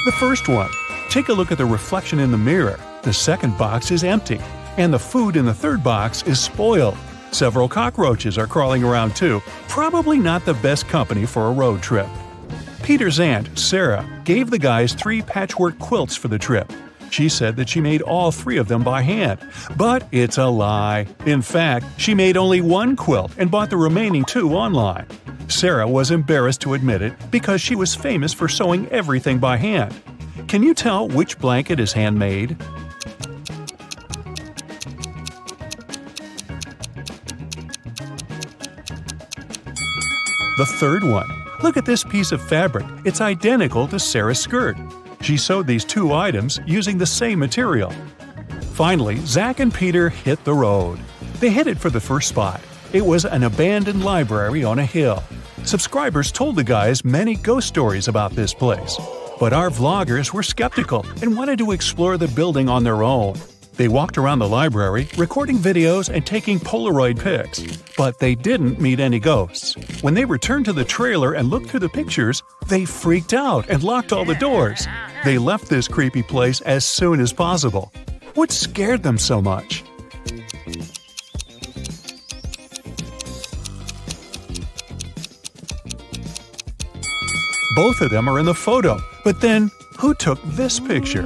The first one. Take a look at the reflection in the mirror. The second box is empty, and the food in the third box is spoiled. Several cockroaches are crawling around too, probably not the best company for a road trip. Peter's aunt, Sarah, gave the guys 3 patchwork quilts for the trip. She said that she made all 3 of them by hand, but it's a lie. In fact, she made only 1 quilt and bought the remaining 2 online. Sarah was embarrassed to admit it because she was famous for sewing everything by hand. Can you tell which blanket is handmade? The third one. Look at this piece of fabric. It's identical to Sarah's skirt. She sewed these 2 items using the same material. Finally, Zach and Peter hit the road. They headed for the first spot. It was an abandoned library on a hill. Subscribers told the guys many ghost stories about this place. But our vloggers were skeptical and wanted to explore the building on their own. They walked around the library, recording videos and taking Polaroid pics. But they didn't meet any ghosts. When they returned to the trailer and looked through the pictures, they freaked out and locked all the doors. They left this creepy place as soon as possible. What scared them so much? Both of them are in the photo, but then who took this picture?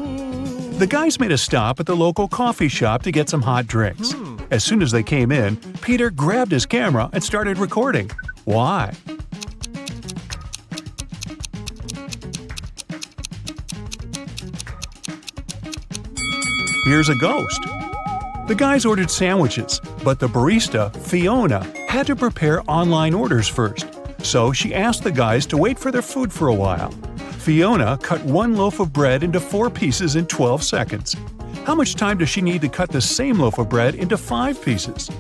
The guys made a stop at the local coffee shop to get some hot drinks. As soon as they came in, Peter grabbed his camera and started recording. Why? Here's a ghost. The guys ordered sandwiches, but the barista, Fiona, had to prepare online orders first. So she asked the guys to wait for their food for a while. Fiona cut 1 loaf of bread into 4 pieces in 12 seconds. How much time does she need to cut the same loaf of bread into 5 pieces?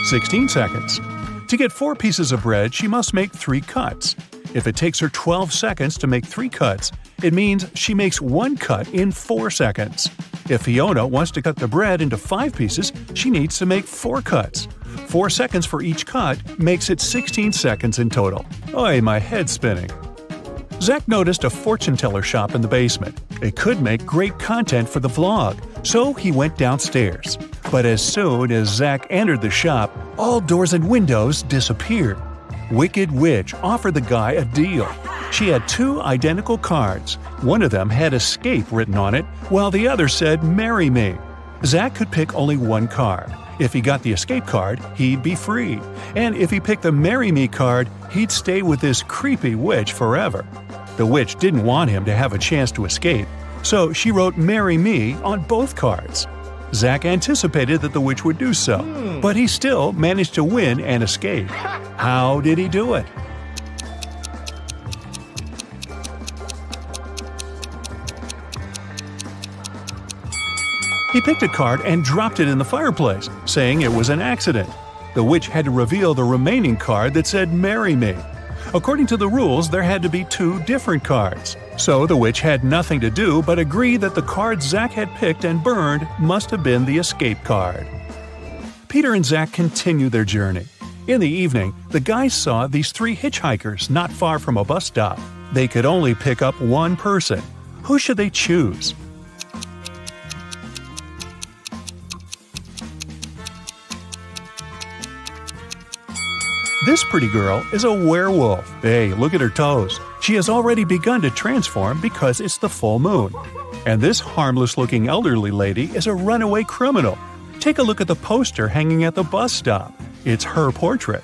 "16 seconds. To get 4 pieces of bread, she must make 3 cuts. If it takes her 12 seconds to make 3 cuts, it means she makes 1 cut in 4 seconds. If Fiona wants to cut the bread into 5 pieces, she needs to make 4 cuts. 4 seconds for each cut makes it 16 seconds in total. Oy, my head's spinning. Zach noticed a fortune teller shop in the basement. It could make great content for the vlog, so he went downstairs. But as soon as Zach entered the shop, all doors and windows disappeared. Wicked Witch offered the guy a deal. She had 2 identical cards. One of them had escape written on it, while the other said marry me. Zach could pick only 1 card. If he got the escape card, he'd be free. And if he picked the marry me card, he'd stay with this creepy witch forever. The witch didn't want him to have a chance to escape, so she wrote marry me on both cards. Zach anticipated that the witch would do so, but he still managed to win and escape. How did he do it? He picked a card and dropped it in the fireplace, saying it was an accident. The witch had to reveal the remaining card that said marry me. According to the rules, there had to be 2 different cards. So the witch had nothing to do but agree that the card Zach had picked and burned must have been the escape card. Peter and Zach continue their journey. In the evening, the guys saw these 3 hitchhikers not far from a bus stop. They could only pick up one person. Who should they choose? This pretty girl is a werewolf. Hey, look at her toes. She has already begun to transform because it's the full moon. And this harmless-looking elderly lady is a runaway criminal. Take a look at the poster hanging at the bus stop. It's her portrait.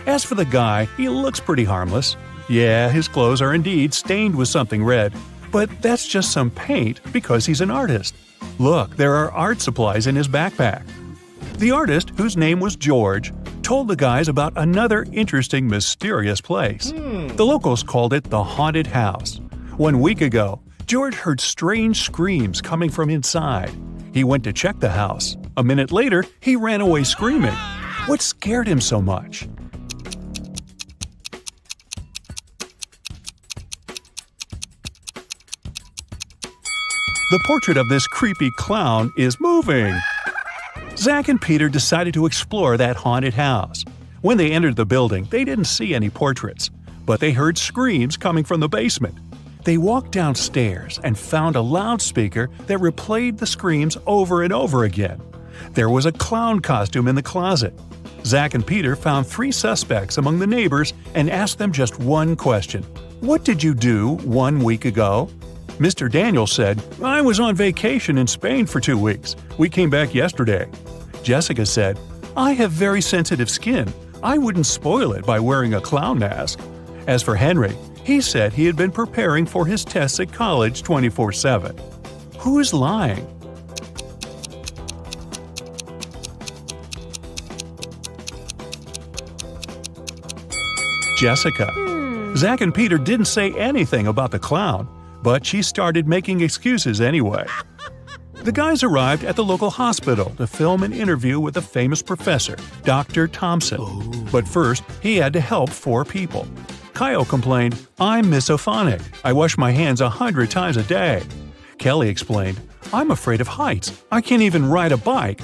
As for the guy, he looks pretty harmless. Yeah, his clothes are indeed stained with something red, but that's just some paint because he's an artist. Look, there are art supplies in his backpack. The artist, whose name was George, told the guys about another interesting, mysterious place. The locals called it the Haunted House. 1 week ago, George heard strange screams coming from inside. He went to check the house. A minute later, he ran away screaming. What scared him so much? The portrait of this creepy clown is moving. Zach and Peter decided to explore that haunted house. When they entered the building, they didn't see any portraits, but they heard screams coming from the basement. They walked downstairs and found a loudspeaker that replayed the screams over and over again. There was a clown costume in the closet. Zach and Peter found 3 suspects among the neighbors and asked them just one question. What did you do 1 week ago? Mr. Daniel said, I was on vacation in Spain for 2 weeks. We came back yesterday. Jessica said, I have very sensitive skin. I wouldn't spoil it by wearing a clown mask. As for Henry, he said he had been preparing for his tests at college 24/7. Who is lying? Jessica. Zach and Peter didn't say anything about the clown, but she started making excuses anyway. The guys arrived at the local hospital to film an interview with a famous professor, Dr. Thompson. But first, he had to help 4 people. Kyle complained, I'm misophonic. I wash my hands 100 times a day. Kelly explained, I'm afraid of heights. I can't even ride a bike.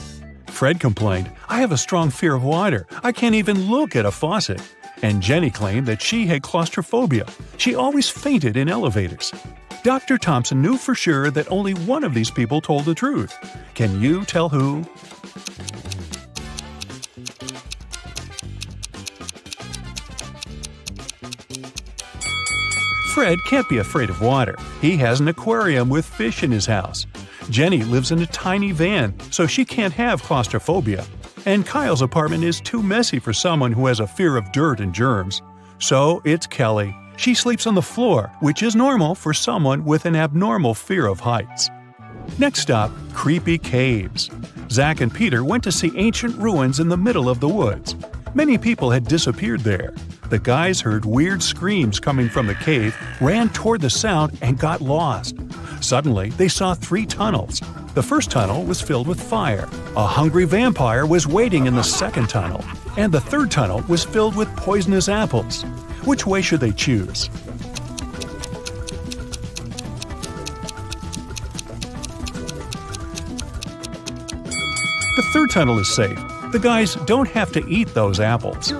Fred complained, I have a strong fear of water. I can't even look at a faucet. And Jenny claimed that she had claustrophobia. She always fainted in elevators. Dr. Thompson knew for sure that only one of these people told the truth. Can you tell who? Fred can't be afraid of water. He has an aquarium with fish in his house. Jenny lives in a tiny van, so she can't have claustrophobia. And Kyle's apartment is too messy for someone who has a fear of dirt and germs. So it's Kelly. She sleeps on the floor, which is normal for someone with an abnormal fear of heights. Next stop, creepy caves. Zach and Peter went to see ancient ruins in the middle of the woods. Many people had disappeared there. The guys heard weird screams coming from the cave, ran toward the sound, and got lost. Suddenly, they saw 3 tunnels. The first tunnel was filled with fire. A hungry vampire was waiting in the second tunnel. And the third tunnel was filled with poisonous apples. Which way should they choose? The third tunnel is safe. The guys don't have to eat those apples.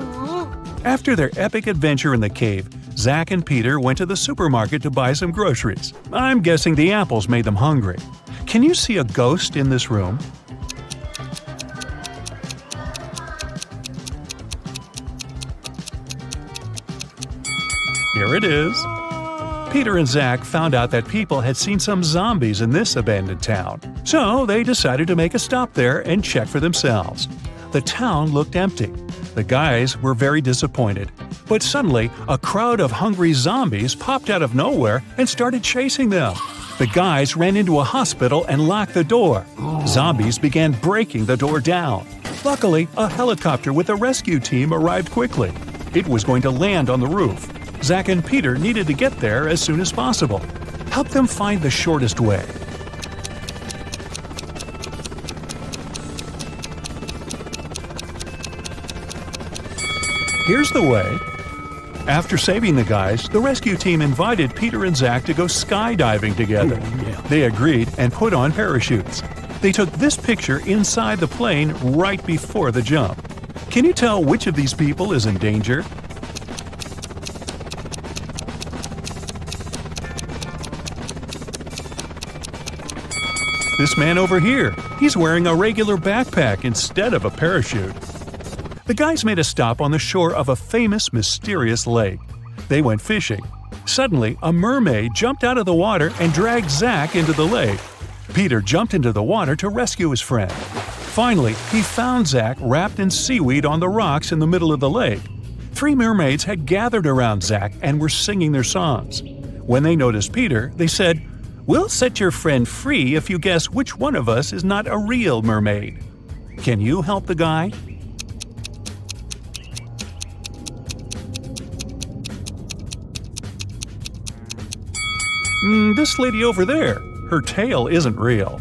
After their epic adventure in the cave, Zach and Peter went to the supermarket to buy some groceries. I'm guessing the apples made them hungry. Can you see a ghost in this room? Here it is. Peter and Zach found out that people had seen some zombies in this abandoned town. So they decided to make a stop there and check for themselves. The town looked empty. The guys were very disappointed. But suddenly, a crowd of hungry zombies popped out of nowhere and started chasing them. The guys ran into a hospital and locked the door. Zombies began breaking the door down. Luckily, a helicopter with a rescue team arrived quickly. It was going to land on the roof. Zach and Peter needed to get there as soon as possible. Help them find the shortest way. Here's the way. After saving the guys, the rescue team invited Peter and Zach to go skydiving together. They agreed and put on parachutes. They took this picture inside the plane right before the jump. Can you tell which of these people is in danger? This man over here, he's wearing a regular backpack instead of a parachute. The guys made a stop on the shore of a famous, mysterious lake. They went fishing. Suddenly, a mermaid jumped out of the water and dragged Zach into the lake. Peter jumped into the water to rescue his friend. Finally, he found Zach wrapped in seaweed on the rocks in the middle of the lake. 3 mermaids had gathered around Zach and were singing their songs. When they noticed Peter, they said, "We'll set your friend free if you guess which one of us is not a real mermaid." Can you help the guy? This lady over there, her tail isn't real.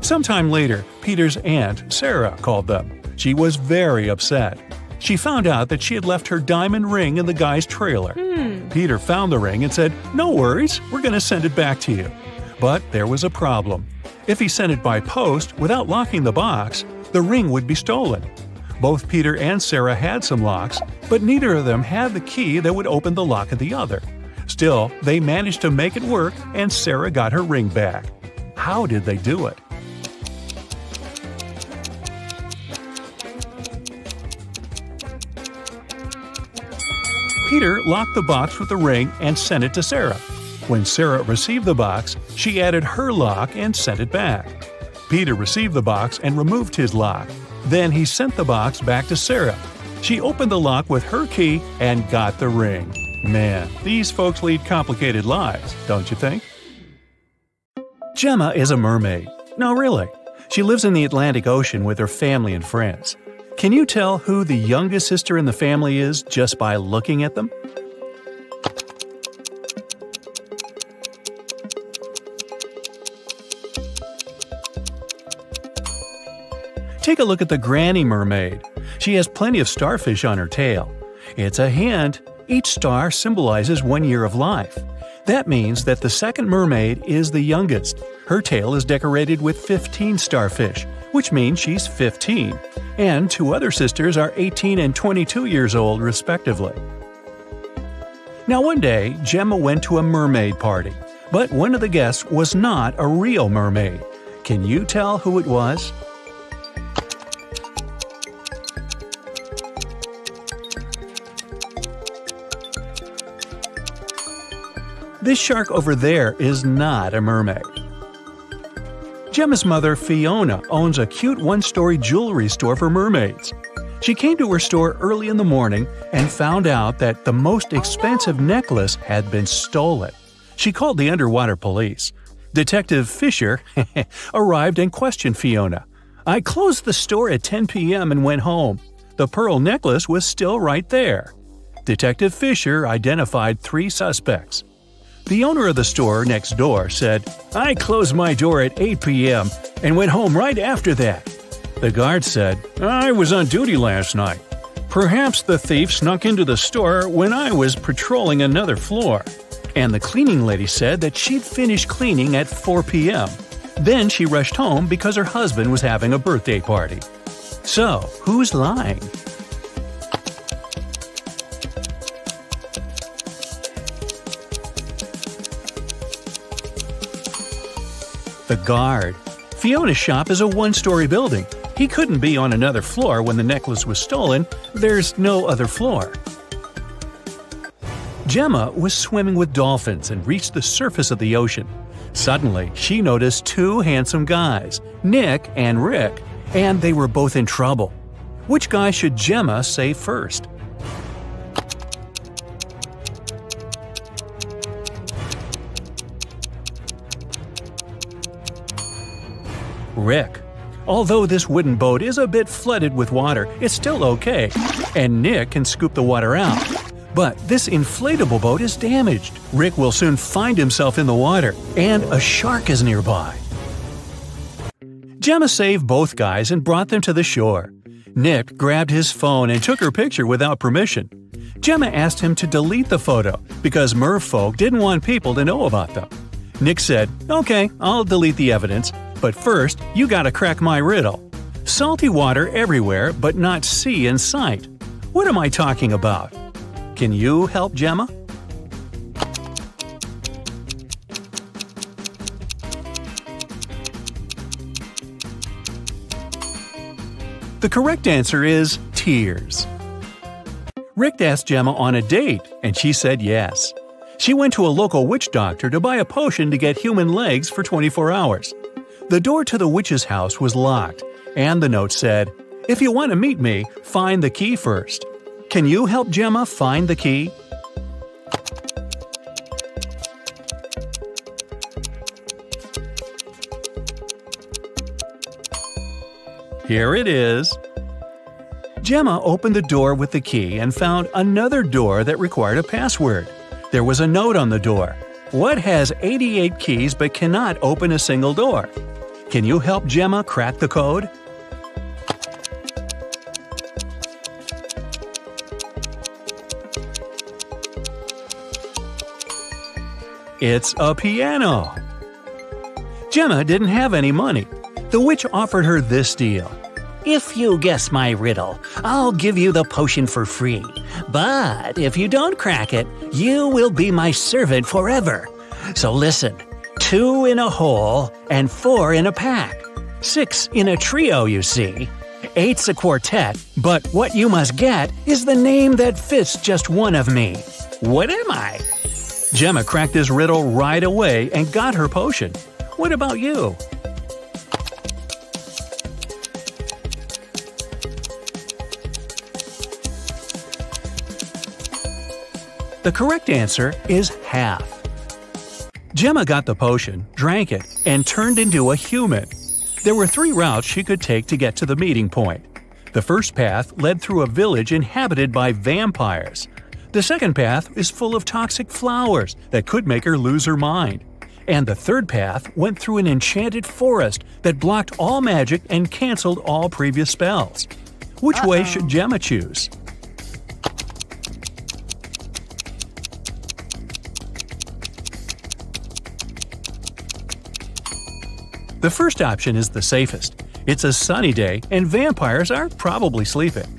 Sometime later, Peter's aunt, Sarah, called them. She was very upset. She found out that she had left her diamond ring in the guy's trailer. Peter found the ring and said, "No worries, we're going to send it back to you." But there was a problem. If he sent it by post without locking the box, the ring would be stolen. Both Peter and Sarah had some locks, but neither of them had the key that would open the lock of the other. Still, they managed to make it work and Sarah got her ring back. How did they do it? Peter locked the box with the ring and sent it to Sarah. When Sarah received the box, she added her lock and sent it back. Peter received the box and removed his lock. Then he sent the box back to Sarah. She opened the lock with her key and got the ring. Man, these folks lead complicated lives, don't you think? Gemma is a mermaid. No, really. She lives in the Atlantic Ocean with her family and friends. Can you tell who the youngest sister in the family is just by looking at them? Take a look at the granny mermaid. She has plenty of starfish on her tail. It's a hint. Each star symbolizes 1 year of life. That means that the second mermaid is the youngest. Her tail is decorated with 15 starfish, which means she's 15. And 2 other sisters are 18 and 22 years old, respectively. Now one day, Gemma went to a mermaid party, but one of the guests was not a real mermaid. Can you tell who it was? This shark over there is not a mermaid. Gemma's mother, Fiona, owns a cute 1-story jewelry store for mermaids. She came to her store early in the morning and found out that the most expensive necklace had been stolen. She called the underwater police. Detective Fisher arrived and questioned Fiona. "I closed the store at 10 p.m. and went home. The pearl necklace was still right there." Detective Fisher identified 3 suspects. The owner of the store next door said, "I closed my door at 8 p.m. and went home right after that." The guard said, "I was on duty last night. Perhaps the thief snuck into the store when I was patrolling another floor." And the cleaning lady said that she'd finished cleaning at 4 p.m. Then she rushed home because her husband was having a birthday party. So, who's lying? The guard. Fiona's shop is a 1-story building. He couldn't be on another floor when the necklace was stolen. There's no other floor. Gemma was swimming with dolphins and reached the surface of the ocean. Suddenly, she noticed 2 handsome guys, Nick and Rick, and they were both in trouble. Which guy should Gemma save first? Rick. Although this wooden boat is a bit flooded with water, it's still okay, and Nick can scoop the water out. But this inflatable boat is damaged. Rick will soon find himself in the water, and a shark is nearby. Gemma saved both guys and brought them to the shore. Nick grabbed his phone and took her picture without permission. Gemma asked him to delete the photo because merfolk didn't want people to know about them. Nick said, "Okay, I'll delete the evidence, but first you gotta crack my riddle. Salty water everywhere but not sea in sight. What am I talking about? Can you help Gemma?" The correct answer is tears. Rick asked Gemma on a date, and she said yes. She went to a local witch doctor to buy a potion to get human legs for 24 hours. The door to the witch's house was locked, and the note said, "If you want to meet me, find the key first." Can you help Gemma find the key? Here it is. Gemma opened the door with the key and found another door that required a password. There was a note on the door. What has 88 keys but cannot open a single door? Can you help Gemma crack the code? It's a piano. Gemma didn't have any money. The witch offered her this deal. If you guess my riddle, I'll give you the potion for free. But if you don't crack it, you will be my servant forever. So listen, 2 in a hole and 4 in a pack. 6 in a trio, you see. 8's a quartet, but what you must get is the name that fits just one of me. What am I? Gemma cracked this riddle right away and got her potion. What about you? The correct answer is half. Gemma got the potion, drank it, and turned into a human. There were 3 routes she could take to get to the meeting point. The first path led through a village inhabited by vampires. The second path is full of toxic flowers that could make her lose her mind. And the third path went through an enchanted forest that blocked all magic and canceled all previous spells. Which way should Gemma choose? The first option is the safest. It's a sunny day and vampires are probably sleeping.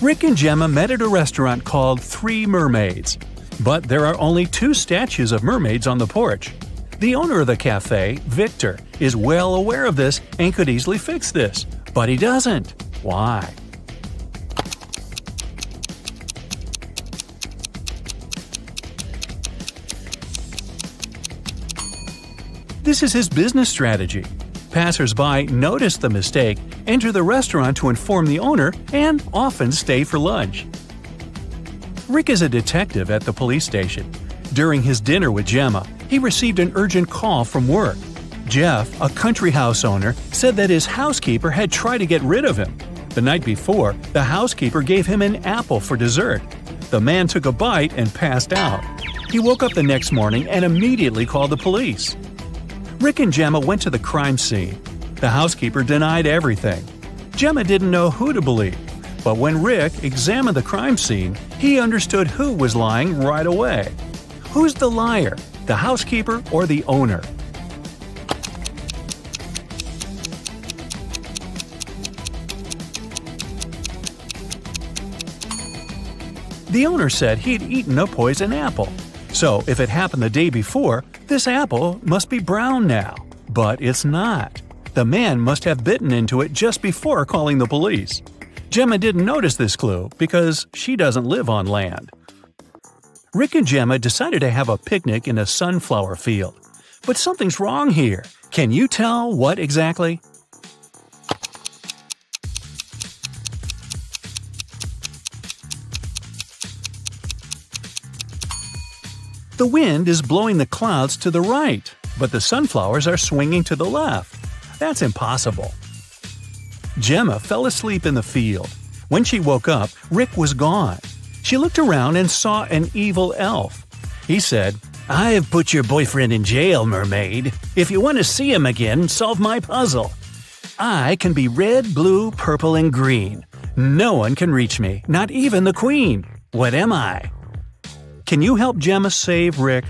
Rick and Gemma met at a restaurant called Three Mermaids. But there are only 2 statues of mermaids on the porch. The owner of the cafe, Victor, is well aware of this and could easily fix this. But he doesn't. Why? This is his business strategy. Passers-by notice the mistake, enter the restaurant to inform the owner, and often stay for lunch. Rick is a detective at the police station. During his dinner with Gemma, he received an urgent call from work. Jeff, a country house owner, said that his housekeeper had tried to get rid of him. The night before, the housekeeper gave him an apple for dessert. The man took a bite and passed out. He woke up the next morning and immediately called the police. Rick and Gemma went to the crime scene. The housekeeper denied everything. Gemma didn't know who to believe, but when Rick examined the crime scene, he understood who was lying right away. Who's the liar, the housekeeper or the owner? The owner said he'd eaten a poison apple. So if it happened the day before, this apple must be brown now. But it's not. The man must have bitten into it just before calling the police. Gemma didn't notice this clue because she doesn't live on land. Rick and Gemma decided to have a picnic in a sunflower field. But something's wrong here. Can you tell what exactly? The wind is blowing the clouds to the right, but the sunflowers are swinging to the left. That's impossible. Gemma fell asleep in the field. When she woke up, Rick was gone. She looked around and saw an evil elf. He said, "I have put your boyfriend in jail, mermaid. If you want to see him again, solve my puzzle." I can be red, blue, purple, and green. No one can reach me, not even the queen. What am I? Can you help Gemma save Rick?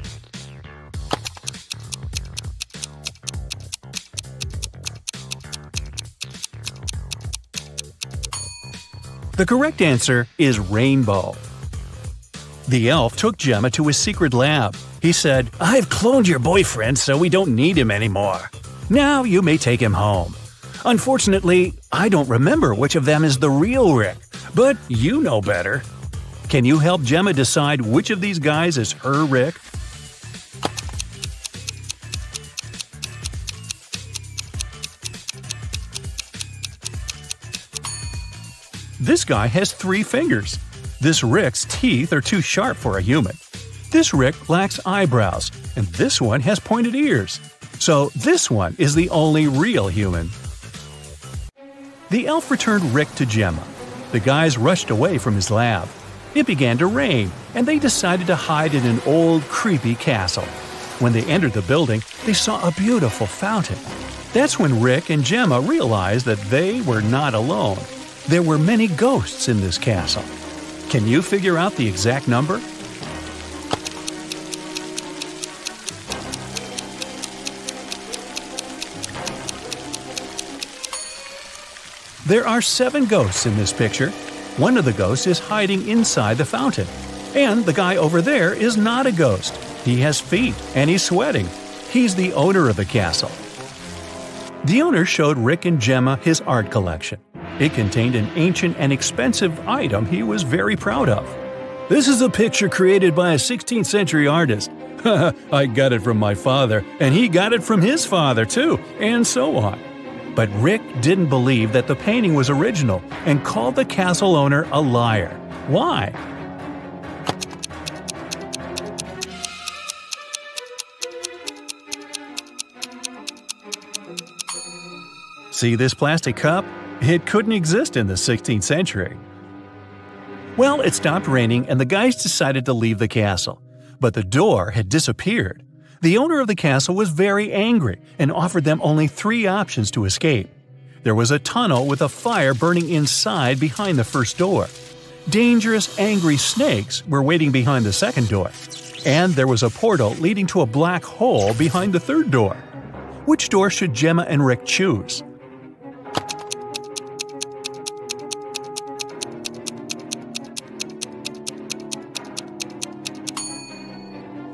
The correct answer is rainbow. The elf took Gemma to his secret lab. He said, I've cloned your boyfriend so we don't need him anymore. Now you may take him home. Unfortunately, I don't remember which of them is the real Rick, but you know better. Can you help Gemma decide which of these guys is her Rick? This guy has 3 fingers. This Rick's teeth are too sharp for a human. This Rick lacks eyebrows, and this one has pointed ears. So this one is the only real human. The elf returned Rick to Gemma. The guys rushed away from his lab. It began to rain, and they decided to hide in an old, creepy castle. When they entered the building, they saw a beautiful fountain. That's when Rick and Gemma realized that they were not alone. There were many ghosts in this castle. Can you figure out the exact number? There are 7 ghosts in this picture. One of the ghosts is hiding inside the fountain. And the guy over there is not a ghost. He has feet and he's sweating. He's the owner of the castle. The owner showed Rick and Gemma his art collection. It contained an ancient and expensive item he was very proud of. This is a picture created by a 16th century artist. I got it from my father, and he got it from his father too, and so on. But Rick didn't believe that the painting was original and called the castle owner a liar. Why? See this plastic cup? It couldn't exist in the 16th century. Well, it stopped raining and the guys decided to leave the castle. But the door had disappeared. The owner of the castle was very angry and offered them only 3 options to escape. There was a tunnel with a fire burning inside behind the first door. Dangerous, angry snakes were waiting behind the second door. And there was a portal leading to a black hole behind the third door. Which door should Gemma and Rick choose?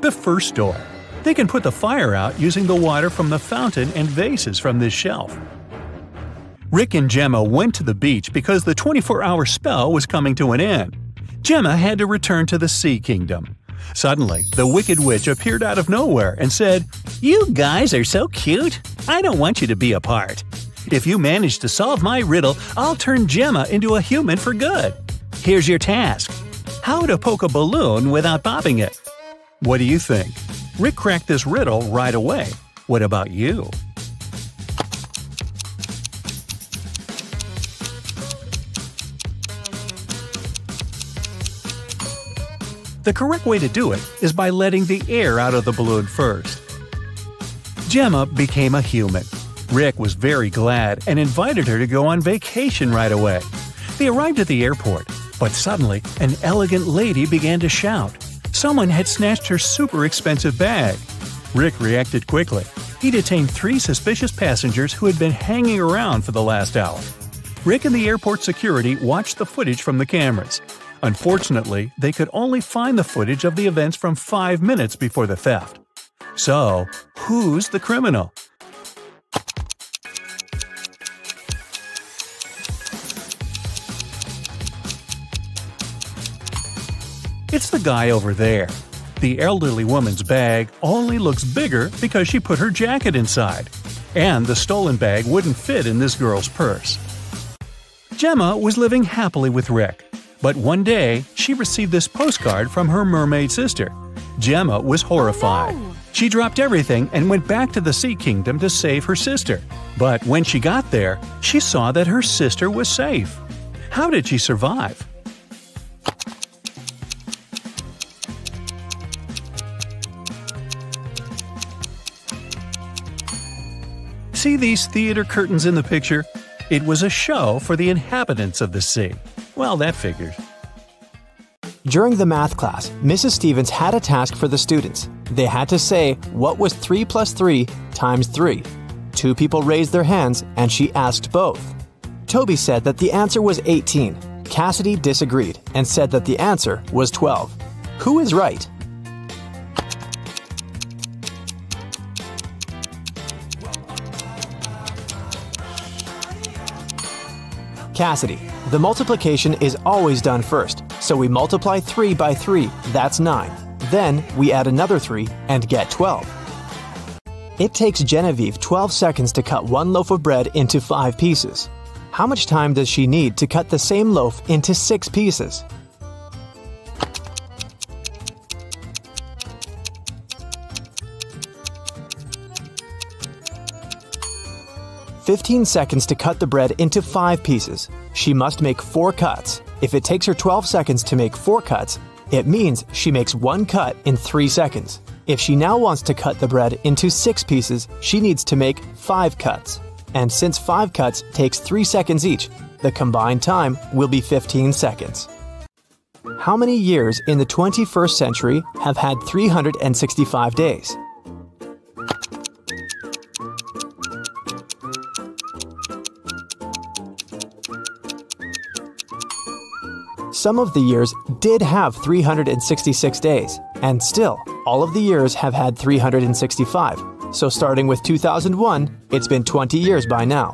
The first door. They can put the fire out using the water from the fountain and vases from this shelf. Rick and Gemma went to the beach because the 24-hour spell was coming to an end. Gemma had to return to the Sea Kingdom. Suddenly, the Wicked Witch appeared out of nowhere and said, You guys are so cute. I don't want you to be apart. If you manage to solve my riddle, I'll turn Gemma into a human for good. Here's your task. How to poke a balloon without popping it. What do you think? Rick cracked this riddle right away. What about you? The correct way to do it is by letting the air out of the balloon first. Gemma became a human. Rick was very glad and invited her to go on vacation right away. They arrived at the airport, but suddenly an elegant lady began to shout. Someone had snatched her super expensive bag. Rick reacted quickly. He detained 3 suspicious passengers who had been hanging around for the last hour. Rick and the airport security watched the footage from the cameras. Unfortunately, they could only find the footage of the events from 5 minutes before the theft. So, who's the criminal? It's the guy over there. The elderly woman's bag only looks bigger because she put her jacket inside. And the stolen bag wouldn't fit in this girl's purse. Gemma was living happily with Rick. But one day, she received this postcard from her mermaid sister. Gemma was horrified. Oh, no. She dropped everything and went back to the Sea Kingdom to save her sister. But when she got there, she saw that her sister was safe. How did she survive? See these theater curtains in the picture? It was a show for the inhabitants of the sea. Well, that figures. During the math class, Mrs. Stevens had a task for the students. They had to say, what was 3 plus 3 times 3? 2 people raised their hands, and she asked both. Toby said that the answer was 18. Cassidy disagreed and said that the answer was 12. Who is right? Cassidy. The multiplication is always done first, so we multiply 3 by 3, that's 9. Then we add another 3 and get 12. It takes Genevieve 12 seconds to cut one loaf of bread into 5 pieces. How much time does she need to cut the same loaf into 6 pieces? "15 seconds to cut the bread into 5 pieces. She must make 4 cuts. If it takes her 12 seconds to make 4 cuts, it means she makes 1 cut in 3 seconds. If she now wants to cut the bread into 6 pieces, she needs to make 5 cuts. And since 5 cuts takes 3 seconds each, the combined time will be 15 seconds. How many years in the 21st century have had 365 days? Some of the years did have 366 days, and still, all of the years have had 365. So starting with 2001, it's been 20 years by now.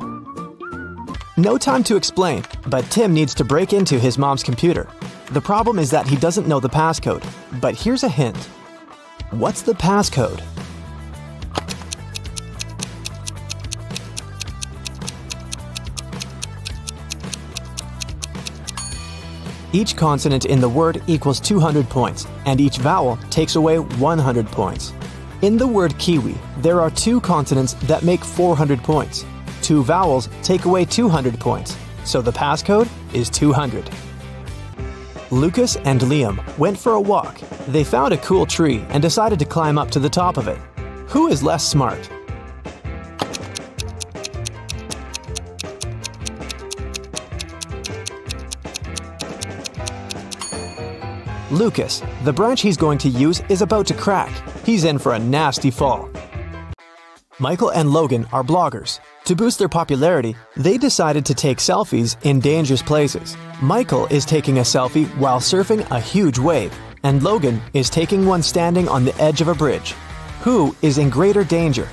No time to explain, but Tim needs to break into his mom's computer. The problem is that he doesn't know the passcode, but here's a hint. What's the passcode? Each consonant in the word equals 200 points, and each vowel takes away 100 points. In the word kiwi, there are 2 consonants that make 400 points. 2 vowels take away 200 points, so the passcode is 200. Lucas and Liam went for a walk. They found a cool tree and decided to climb up to the top of it. Who is less smart? Lucas. The branch he's going to use is about to crack. He's in for a nasty fall. Michael and Logan are bloggers. To boost their popularity, they decided to take selfies in dangerous places. Michael is taking a selfie while surfing a huge wave, and Logan is taking one standing on the edge of a bridge. Who is in greater danger?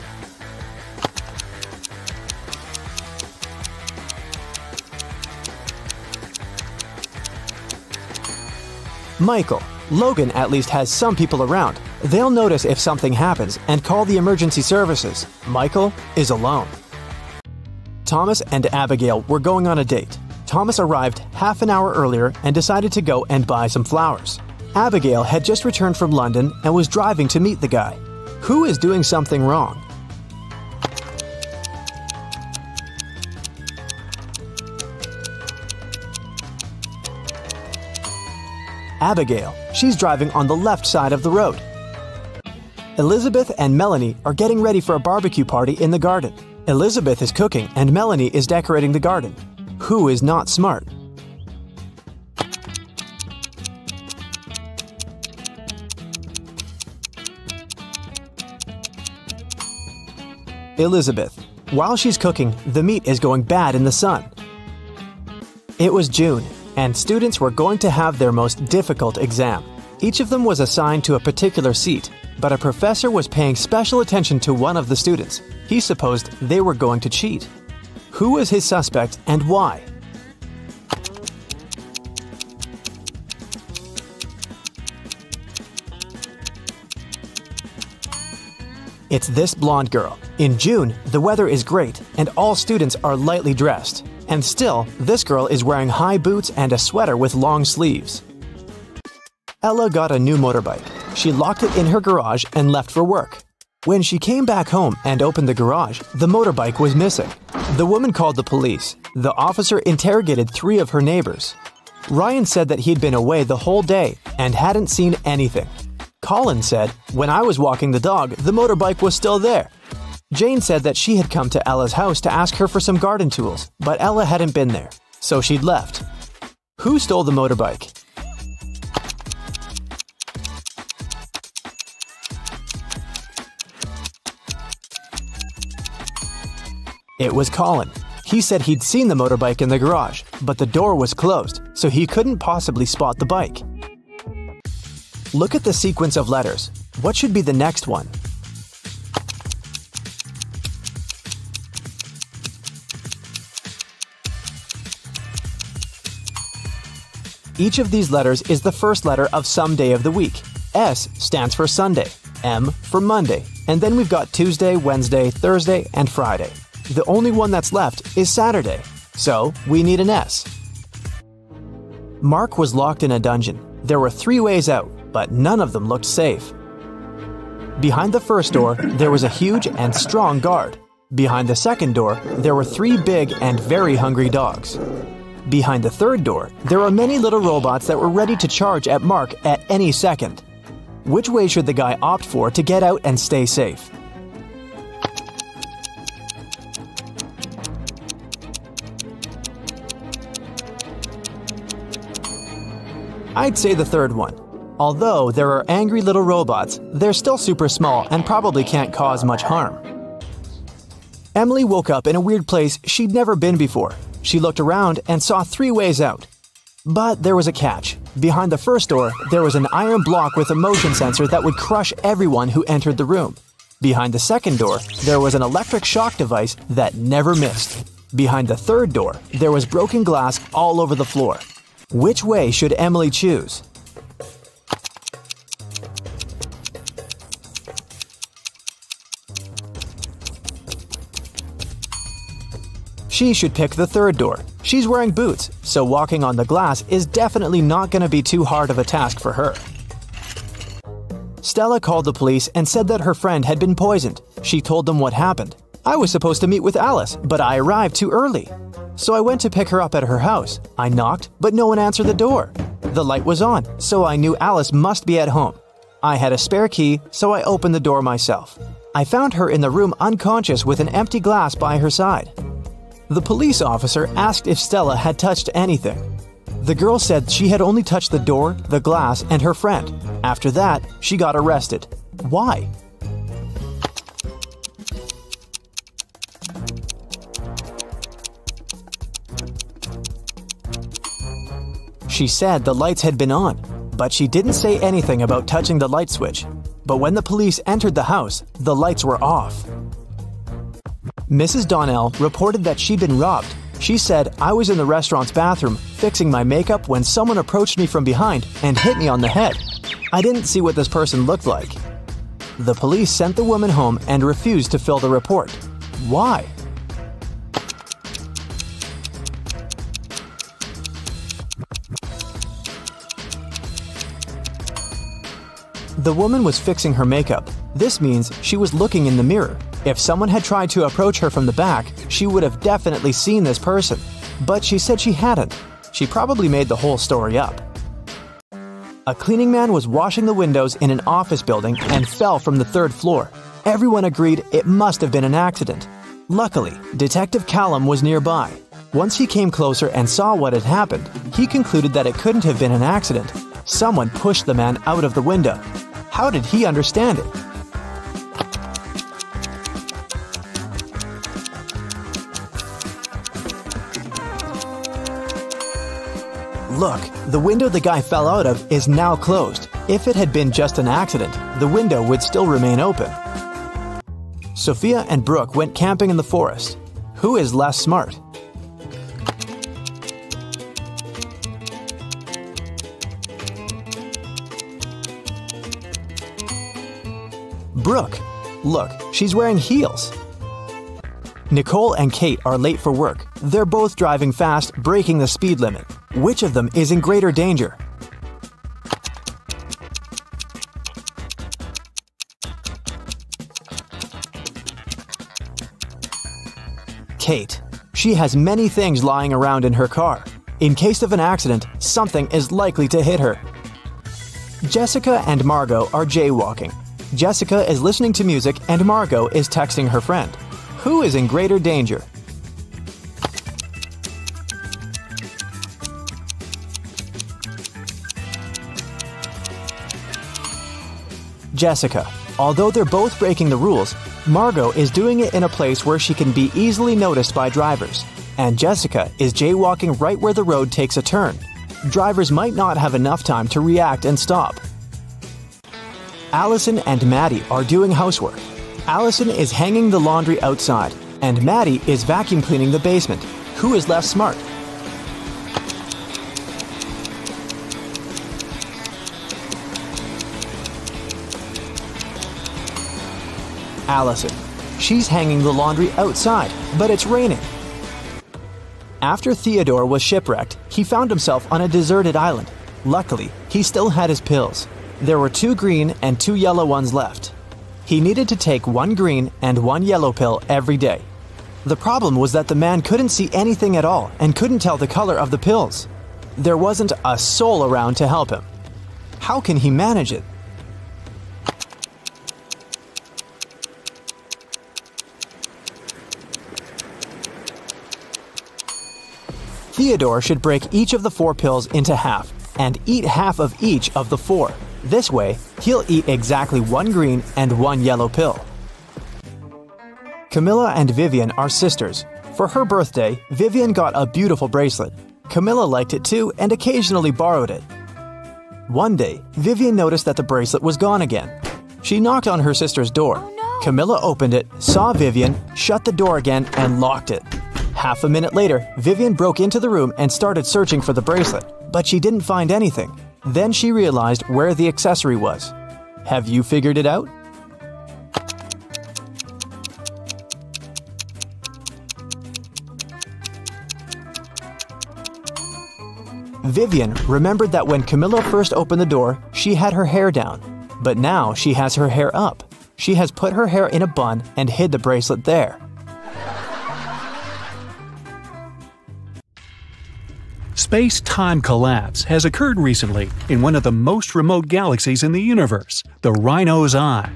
Michael. Logan at least has some people around. They'll notice if something happens and call the emergency services. Michael is alone. Thomas and Abigail were going on a date. Thomas arrived half an hour earlier and decided to go and buy some flowers. Abigail had just returned from London and was driving to meet the guy. Who is doing something wrong? Abigail. She's driving on the left side of the road. Elizabeth and Melanie are getting ready for a barbecue party in the garden. Elizabeth is cooking and Melanie is decorating the garden. Who is not smart? Elizabeth. While she's cooking, the meat is going bad in the sun. It was June, and students were going to have their most difficult exam. Each of them was assigned to a particular seat, but a professor was paying special attention to one of the students. He supposed they were going to cheat. Who was his suspect and why? It's this blonde girl. In June, the weather is great and all students are lightly dressed. And still, this girl is wearing high boots and a sweater with long sleeves. Ella got a new motorbike. She locked it in her garage and left for work. When she came back home and opened the garage, the motorbike was missing. The woman called the police. The officer interrogated 3 of her neighbors. Ryan said that he'd been away the whole day and hadn't seen anything. Colin said, "When I was walking the dog, the motorbike was still there." Jane said that she had come to Ella's house to ask her for some garden tools, but Ella hadn't been there, so she'd left. Who stole the motorbike? It was Colin. He said he'd seen the motorbike in the garage, but the door was closed, so he couldn't possibly spot the bike. Look at the sequence of letters. What should be the next one? Each of these letters is the first letter of some day of the week. S stands for Sunday, M for Monday, and then we've got Tuesday, Wednesday, Thursday, and Friday. The only one that's left is Saturday, so we need an S. Mark was locked in a dungeon. There were 3 ways out, but none of them looked safe. Behind the first door, there was a huge and strong guard. Behind the second door, there were 3 big and very hungry dogs. Behind the third door, there were many little robots that were ready to charge at Mark at any second. Which way should the guy opt for to get out and stay safe? I'd say the third one. Although there are angry little robots, they're still super small and probably can't cause much harm. Emily woke up in a weird place she'd never been before. She looked around and saw 3 ways out. But there was a catch. Behind the first door, there was an iron block with a motion sensor that would crush everyone who entered the room. Behind the second door, there was an electric shock device that never missed. Behind the third door, there was broken glass all over the floor. Which way should Emily choose? She should pick the third door. She's wearing boots, so walking on the glass is definitely not going to be too hard of a task for her. Stella called the police and said that her friend had been poisoned. She told them what happened. I was supposed to meet with Alice, but I arrived too early. So I went to pick her up at her house. I knocked, but no one answered the door. The light was on, so I knew Alice must be at home. I had a spare key, so I opened the door myself. I found her in the room unconscious with an empty glass by her side. The police officer asked if Stella had touched anything. The girl said she had only touched the door, the glass, and her friend. After that, she got arrested. Why? She said the lights had been on, but she didn't say anything about touching the light switch. But when the police entered the house, the lights were off. Mrs. Donnell reported that she'd been robbed. She said, "I was in the restaurant's bathroom fixing my makeup when someone approached me from behind and hit me on the head. I didn't see what this person looked like." The police sent the woman home and refused to fill the report. Why? The woman was fixing her makeup. This means she was looking in the mirror. If someone had tried to approach her from the back, she would have definitely seen this person. But she said she hadn't. She probably made the whole story up. A cleaning man was washing the windows in an office building and fell from the 3rd floor. Everyone agreed it must have been an accident. Luckily, Detective Callum was nearby. Once he came closer and saw what had happened, he concluded that it couldn't have been an accident. Someone pushed the man out of the window. How did he understand it? Look, the window the guy fell out of is now closed. If it had been just an accident, the window would still remain open. Sophia and Brooke went camping in the forest. Who is less smart? Brooke. Look, she's wearing heels. Nicole and Kate are late for work. They're both driving fast, breaking the speed limit. Which of them is in greater danger? Kate. She has many things lying around in her car. In case of an accident, something is likely to hit her. Jessica and Margot are jaywalking. Jessica is listening to music and Margot is texting her friend. Who is in greater danger? Jessica. Although they're both breaking the rules, Margot is doing it in a place where she can be easily noticed by drivers, and Jessica is jaywalking right where the road takes a turn. Drivers might not have enough time to react and stop. Allison and Maddie are doing housework. Allison is hanging the laundry outside, and Maddie is vacuum cleaning the basement. Who is less smart? Allison. She's hanging the laundry outside, but it's raining. After Theodore was shipwrecked, he found himself on a deserted island. Luckily, he still had his pills. There were 2 green and 2 yellow ones left. He needed to take 1 green and 1 yellow pill every day. The problem was that the man couldn't see anything at all and couldn't tell the color of the pills. There wasn't a soul around to help him. How can he manage it? Theodore should break each of the 4 pills into half and eat half of each of the 4. This way, he'll eat exactly 1 green and 1 yellow pill. Camilla and Vivian are sisters. For her birthday, Vivian got a beautiful bracelet. Camilla liked it too and occasionally borrowed it. One day, Vivian noticed that the bracelet was gone again. She knocked on her sister's door. Camilla opened it, saw Vivian, shut the door again, and locked it. Half a minute later, Vivian broke into the room and started searching for the bracelet, but she didn't find anything. Then she realized where the accessory was. Have you figured it out? Vivian remembered that when Camilla first opened the door, she had her hair down, but now she has her hair up. She has put her hair in a bun and hid the bracelet there. Space-time collapse has occurred recently in one of the most remote galaxies in the universe, the Rhino's Eye.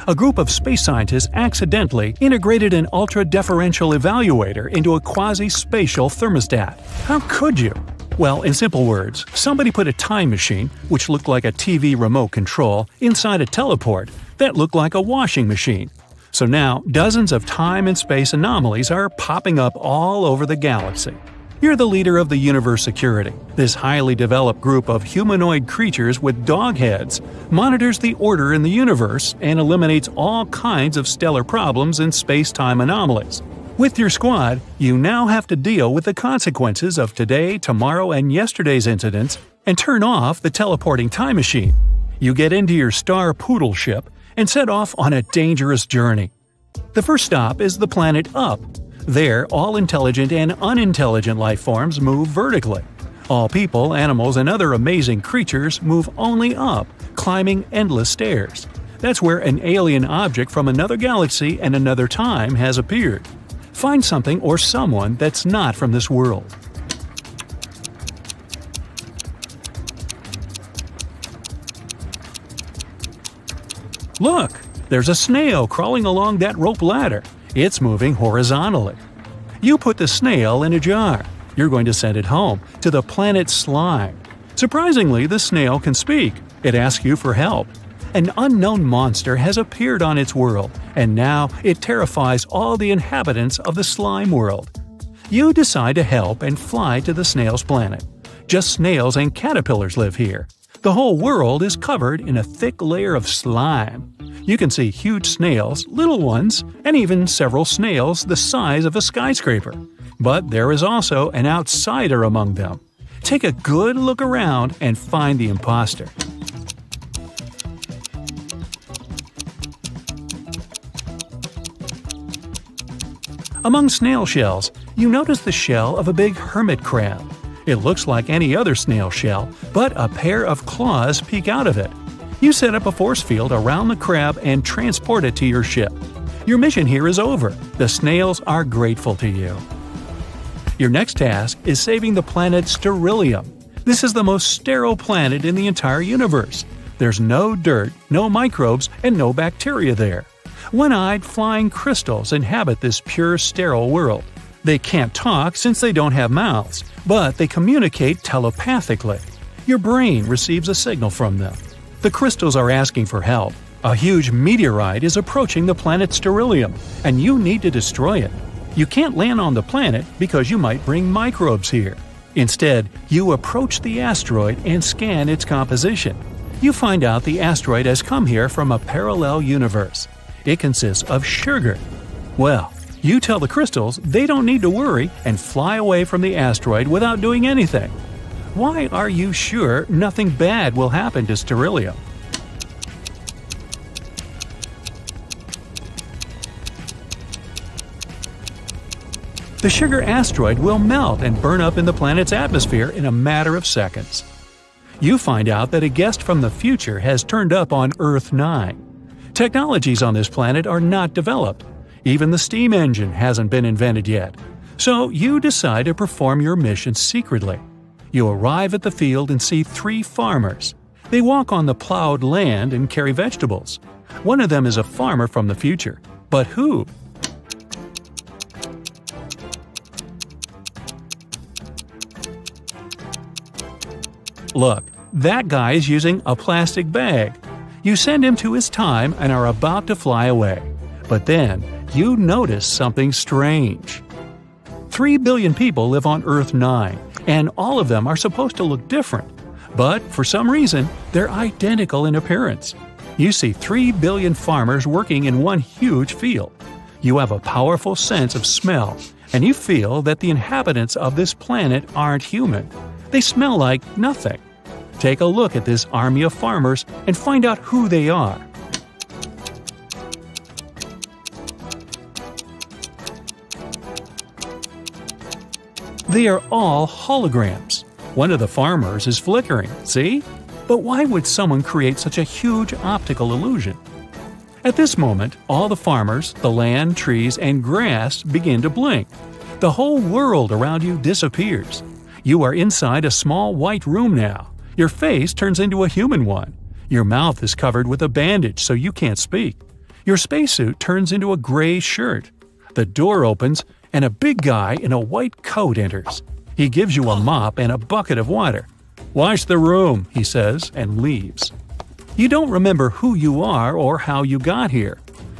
A group of space scientists accidentally integrated an ultra-deferential evaluator into a quasi-spatial thermostat. How could you? Well, in simple words, somebody put a time machine, which looked like a TV remote control, inside a teleport that looked like a washing machine. So now, dozens of time and space anomalies are popping up all over the galaxy. You're the leader of the universe security. This highly developed group of humanoid creatures with dog heads monitors the order in the universe and eliminates all kinds of stellar problems and space-time anomalies. With your squad, you now have to deal with the consequences of today, tomorrow, and yesterday's incidents and turn off the teleporting time machine. You get into your Star Poodle ship and set off on a dangerous journey. The first stop is the planet Up. There, all intelligent and unintelligent life forms move vertically. All people, animals, and other amazing creatures move only up, climbing endless stairs. That's where an alien object from another galaxy and another time has appeared. Find something or someone that's not from this world. Look! There's a snail crawling along that rope ladder. It's moving horizontally. You put the snail in a jar. You're going to send it home, to the planet Slime. Surprisingly, the snail can speak. It asks you for help. An unknown monster has appeared on its world, and now it terrifies all the inhabitants of the slime world. You decide to help and fly to the snail's planet. Just snails and caterpillars live here. The whole world is covered in a thick layer of slime. You can see huge snails, little ones, and even several snails the size of a skyscraper. But there is also an outsider among them. Take a good look around and find the imposter. Among snail shells, you notice the shell of a big hermit crab. It looks like any other snail shell, but a pair of claws peek out of it. You set up a force field around the crab and transport it to your ship. Your mission here is over. The snails are grateful to you. Your next task is saving the planet Sterilium. This is the most sterile planet in the entire universe. There's no dirt, no microbes, and no bacteria there. One-eyed flying crystals inhabit this pure sterile world. They can't talk since they don't have mouths, but they communicate telepathically. Your brain receives a signal from them. The crystals are asking for help. A huge meteorite is approaching the planet Sterilium, and you need to destroy it. You can't land on the planet because you might bring microbes here. Instead, you approach the asteroid and scan its composition. You find out the asteroid has come here from a parallel universe. It consists of sugar. Well, you tell the crystals they don't need to worry and fly away from the asteroid without doing anything. Why are you sure nothing bad will happen to Sterilium? The sugar asteroid will melt and burn up in the planet's atmosphere in a matter of seconds. You find out that a guest from the future has turned up on Earth 9. Technologies on this planet are not developed. Even the steam engine hasn't been invented yet. So you decide to perform your mission secretly. You arrive at the field and see 3 farmers. They walk on the plowed land and carry vegetables. One of them is a farmer from the future. But who? Look, that guy is using a plastic bag. You send him to his time and are about to fly away. But then, you notice something strange. 3 billion people live on Earth 9, and all of them are supposed to look different. But for some reason, they're identical in appearance. You see 3 billion farmers working in one huge field. You have a powerful sense of smell, and you feel that the inhabitants of this planet aren't human. They smell like nothing. Take a look at this army of farmers and find out who they are. They are all holograms. One of the farmers is flickering, see? But why would someone create such a huge optical illusion? At this moment, all the farmers, the land, trees, and grass begin to blink. The whole world around you disappears. You are inside a small white room now. Your face turns into a human one. Your mouth is covered with a bandage so you can't speak. Your spacesuit turns into a gray shirt. The door opens and a big guy in a white coat enters. He gives you a mop and a bucket of water. "Wash the room," he says, and leaves. You don't remember who you are or how you got here.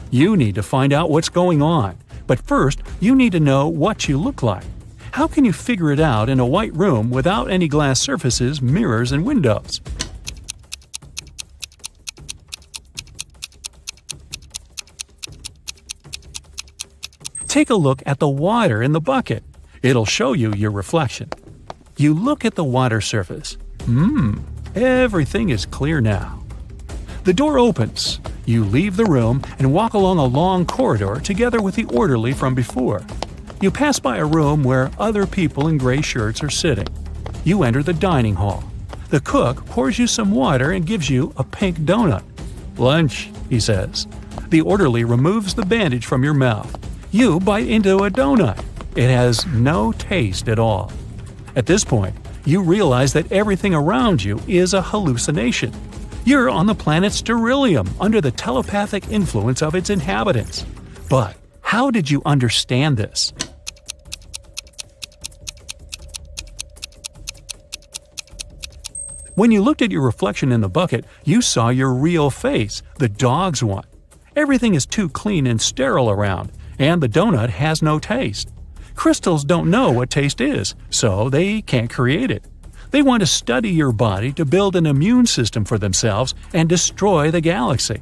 You need to find out what's going on, but first you need to know what you look like. How can you figure it out in a white room without any glass surfaces, mirrors, and windows? Take a look at the water in the bucket. It'll show you your reflection. You look at the water surface. Everything is clear now. The door opens. You leave the room and walk along a long corridor together with the orderly from before. You pass by a room where other people in gray shirts are sitting. You enter the dining hall. The cook pours you some water and gives you a pink donut. "Lunch," he says. The orderly removes the bandage from your mouth. You bite into a donut. It has no taste at all. At this point, you realize that everything around you is a hallucination. You're on the planet Sterilium under the telepathic influence of its inhabitants. But how did you understand this? When you looked at your reflection in the bucket, you saw your real face, the dog's one. Everything is too clean and sterile around, and the donut has no taste. Crystals don't know what taste is, so they can't create it. They want to study your body to build an immune system for themselves and destroy the galaxy.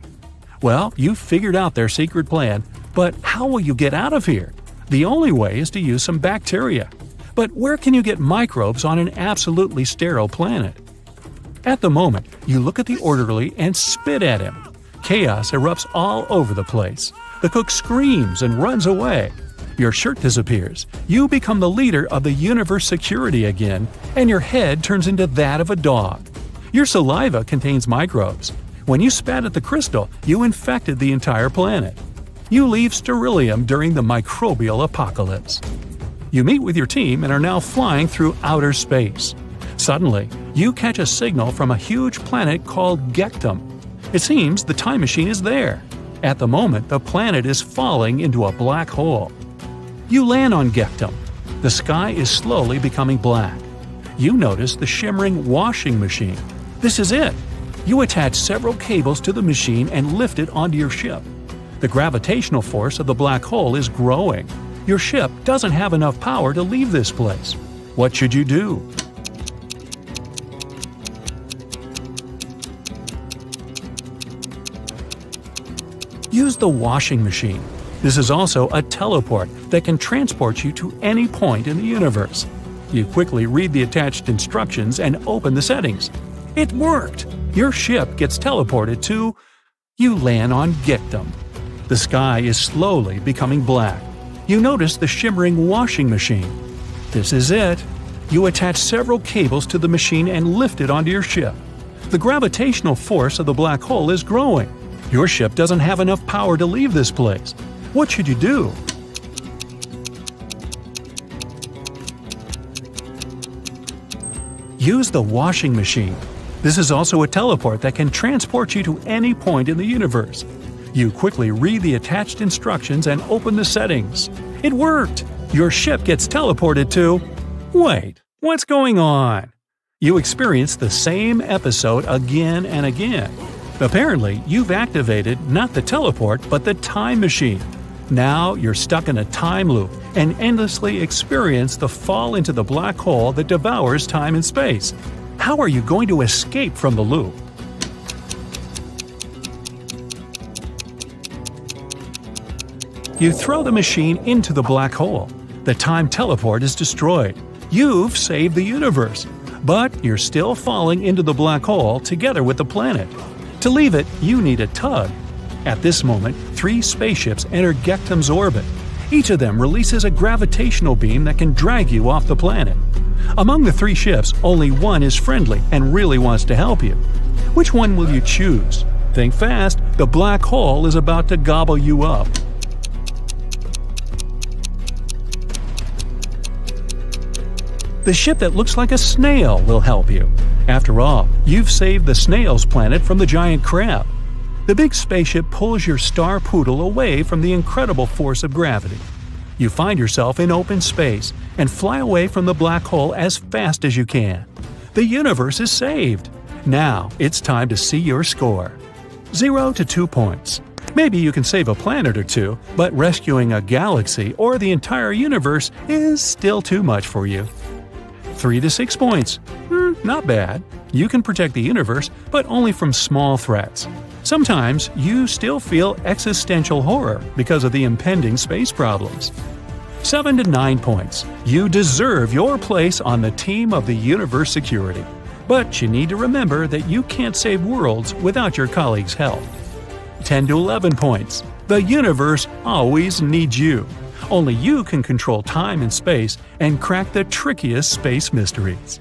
Well, you've figured out their secret plan, but how will you get out of here? The only way is to use some bacteria. But where can you get microbes on an absolutely sterile planet? At the moment, you look at the orderly and spit at him. Chaos erupts all over the place. The cook screams and runs away. Your shirt disappears. You become the leader of the universe security again, and your head turns into that of a dog. Your saliva contains microbes. When you spat at the crystal, you infected the entire planet. You leave Sterilium during the microbial apocalypse. You meet with your team and are now flying through outer space. Suddenly, you catch a signal from a huge planet called Gectum. It seems the time machine is there. At the moment, the planet is falling into a black hole. You land on Gectum. The sky is slowly becoming black. You notice the shimmering washing machine. This is it. You attach several cables to the machine and lift it onto your ship. The gravitational force of the black hole is growing. Your ship doesn't have enough power to leave this place. What should you do? Use the washing machine. This is also a teleport that can transport you to any point in the universe. You quickly read the attached instructions and open the settings. It worked! Your ship gets teleported to… You land on Gectum. The sky is slowly becoming black. You notice the shimmering washing machine. This is it. You attach several cables to the machine and lift it onto your ship. The gravitational force of the black hole is growing. Your ship doesn't have enough power to leave this place. What should you do? Use the washing machine. This is also a teleport that can transport you to any point in the universe. You quickly read the attached instructions and open the settings. It worked! Your ship gets teleported to… Wait, what's going on? You experience the same episode again and again. Apparently, you've activated not the teleport but the time machine. Now you're stuck in a time loop and endlessly experience the fall into the black hole that devours time and space. How are you going to escape from the loop? You throw the machine into the black hole. The time teleport is destroyed. You've saved the universe. But you're still falling into the black hole together with the planet. To leave it, you need a tug. At this moment, 3 spaceships enter Gectum's orbit. Each of them releases a gravitational beam that can drag you off the planet. Among the 3 ships, only one is friendly and really wants to help you. Which one will you choose? Think fast, the black hole is about to gobble you up. The ship that looks like a snail will help you. After all, you've saved the snail's planet from the giant crab. The big spaceship pulls your star poodle away from the incredible force of gravity. You find yourself in open space and fly away from the black hole as fast as you can. The universe is saved. Now it's time to see your score. 0 to 2 points. Maybe you can save a planet or two, but rescuing a galaxy or the entire universe is still too much for you. 3 to 6 points. Not bad. You can protect the universe, but only from small threats. Sometimes you still feel existential horror because of the impending space problems. 7 to 9 points. You deserve your place on the team of the universe security. But you need to remember that you can't save worlds without your colleagues' help. 10 to 11 points. The universe always needs you. Only you can control time and space and crack the trickiest space mysteries.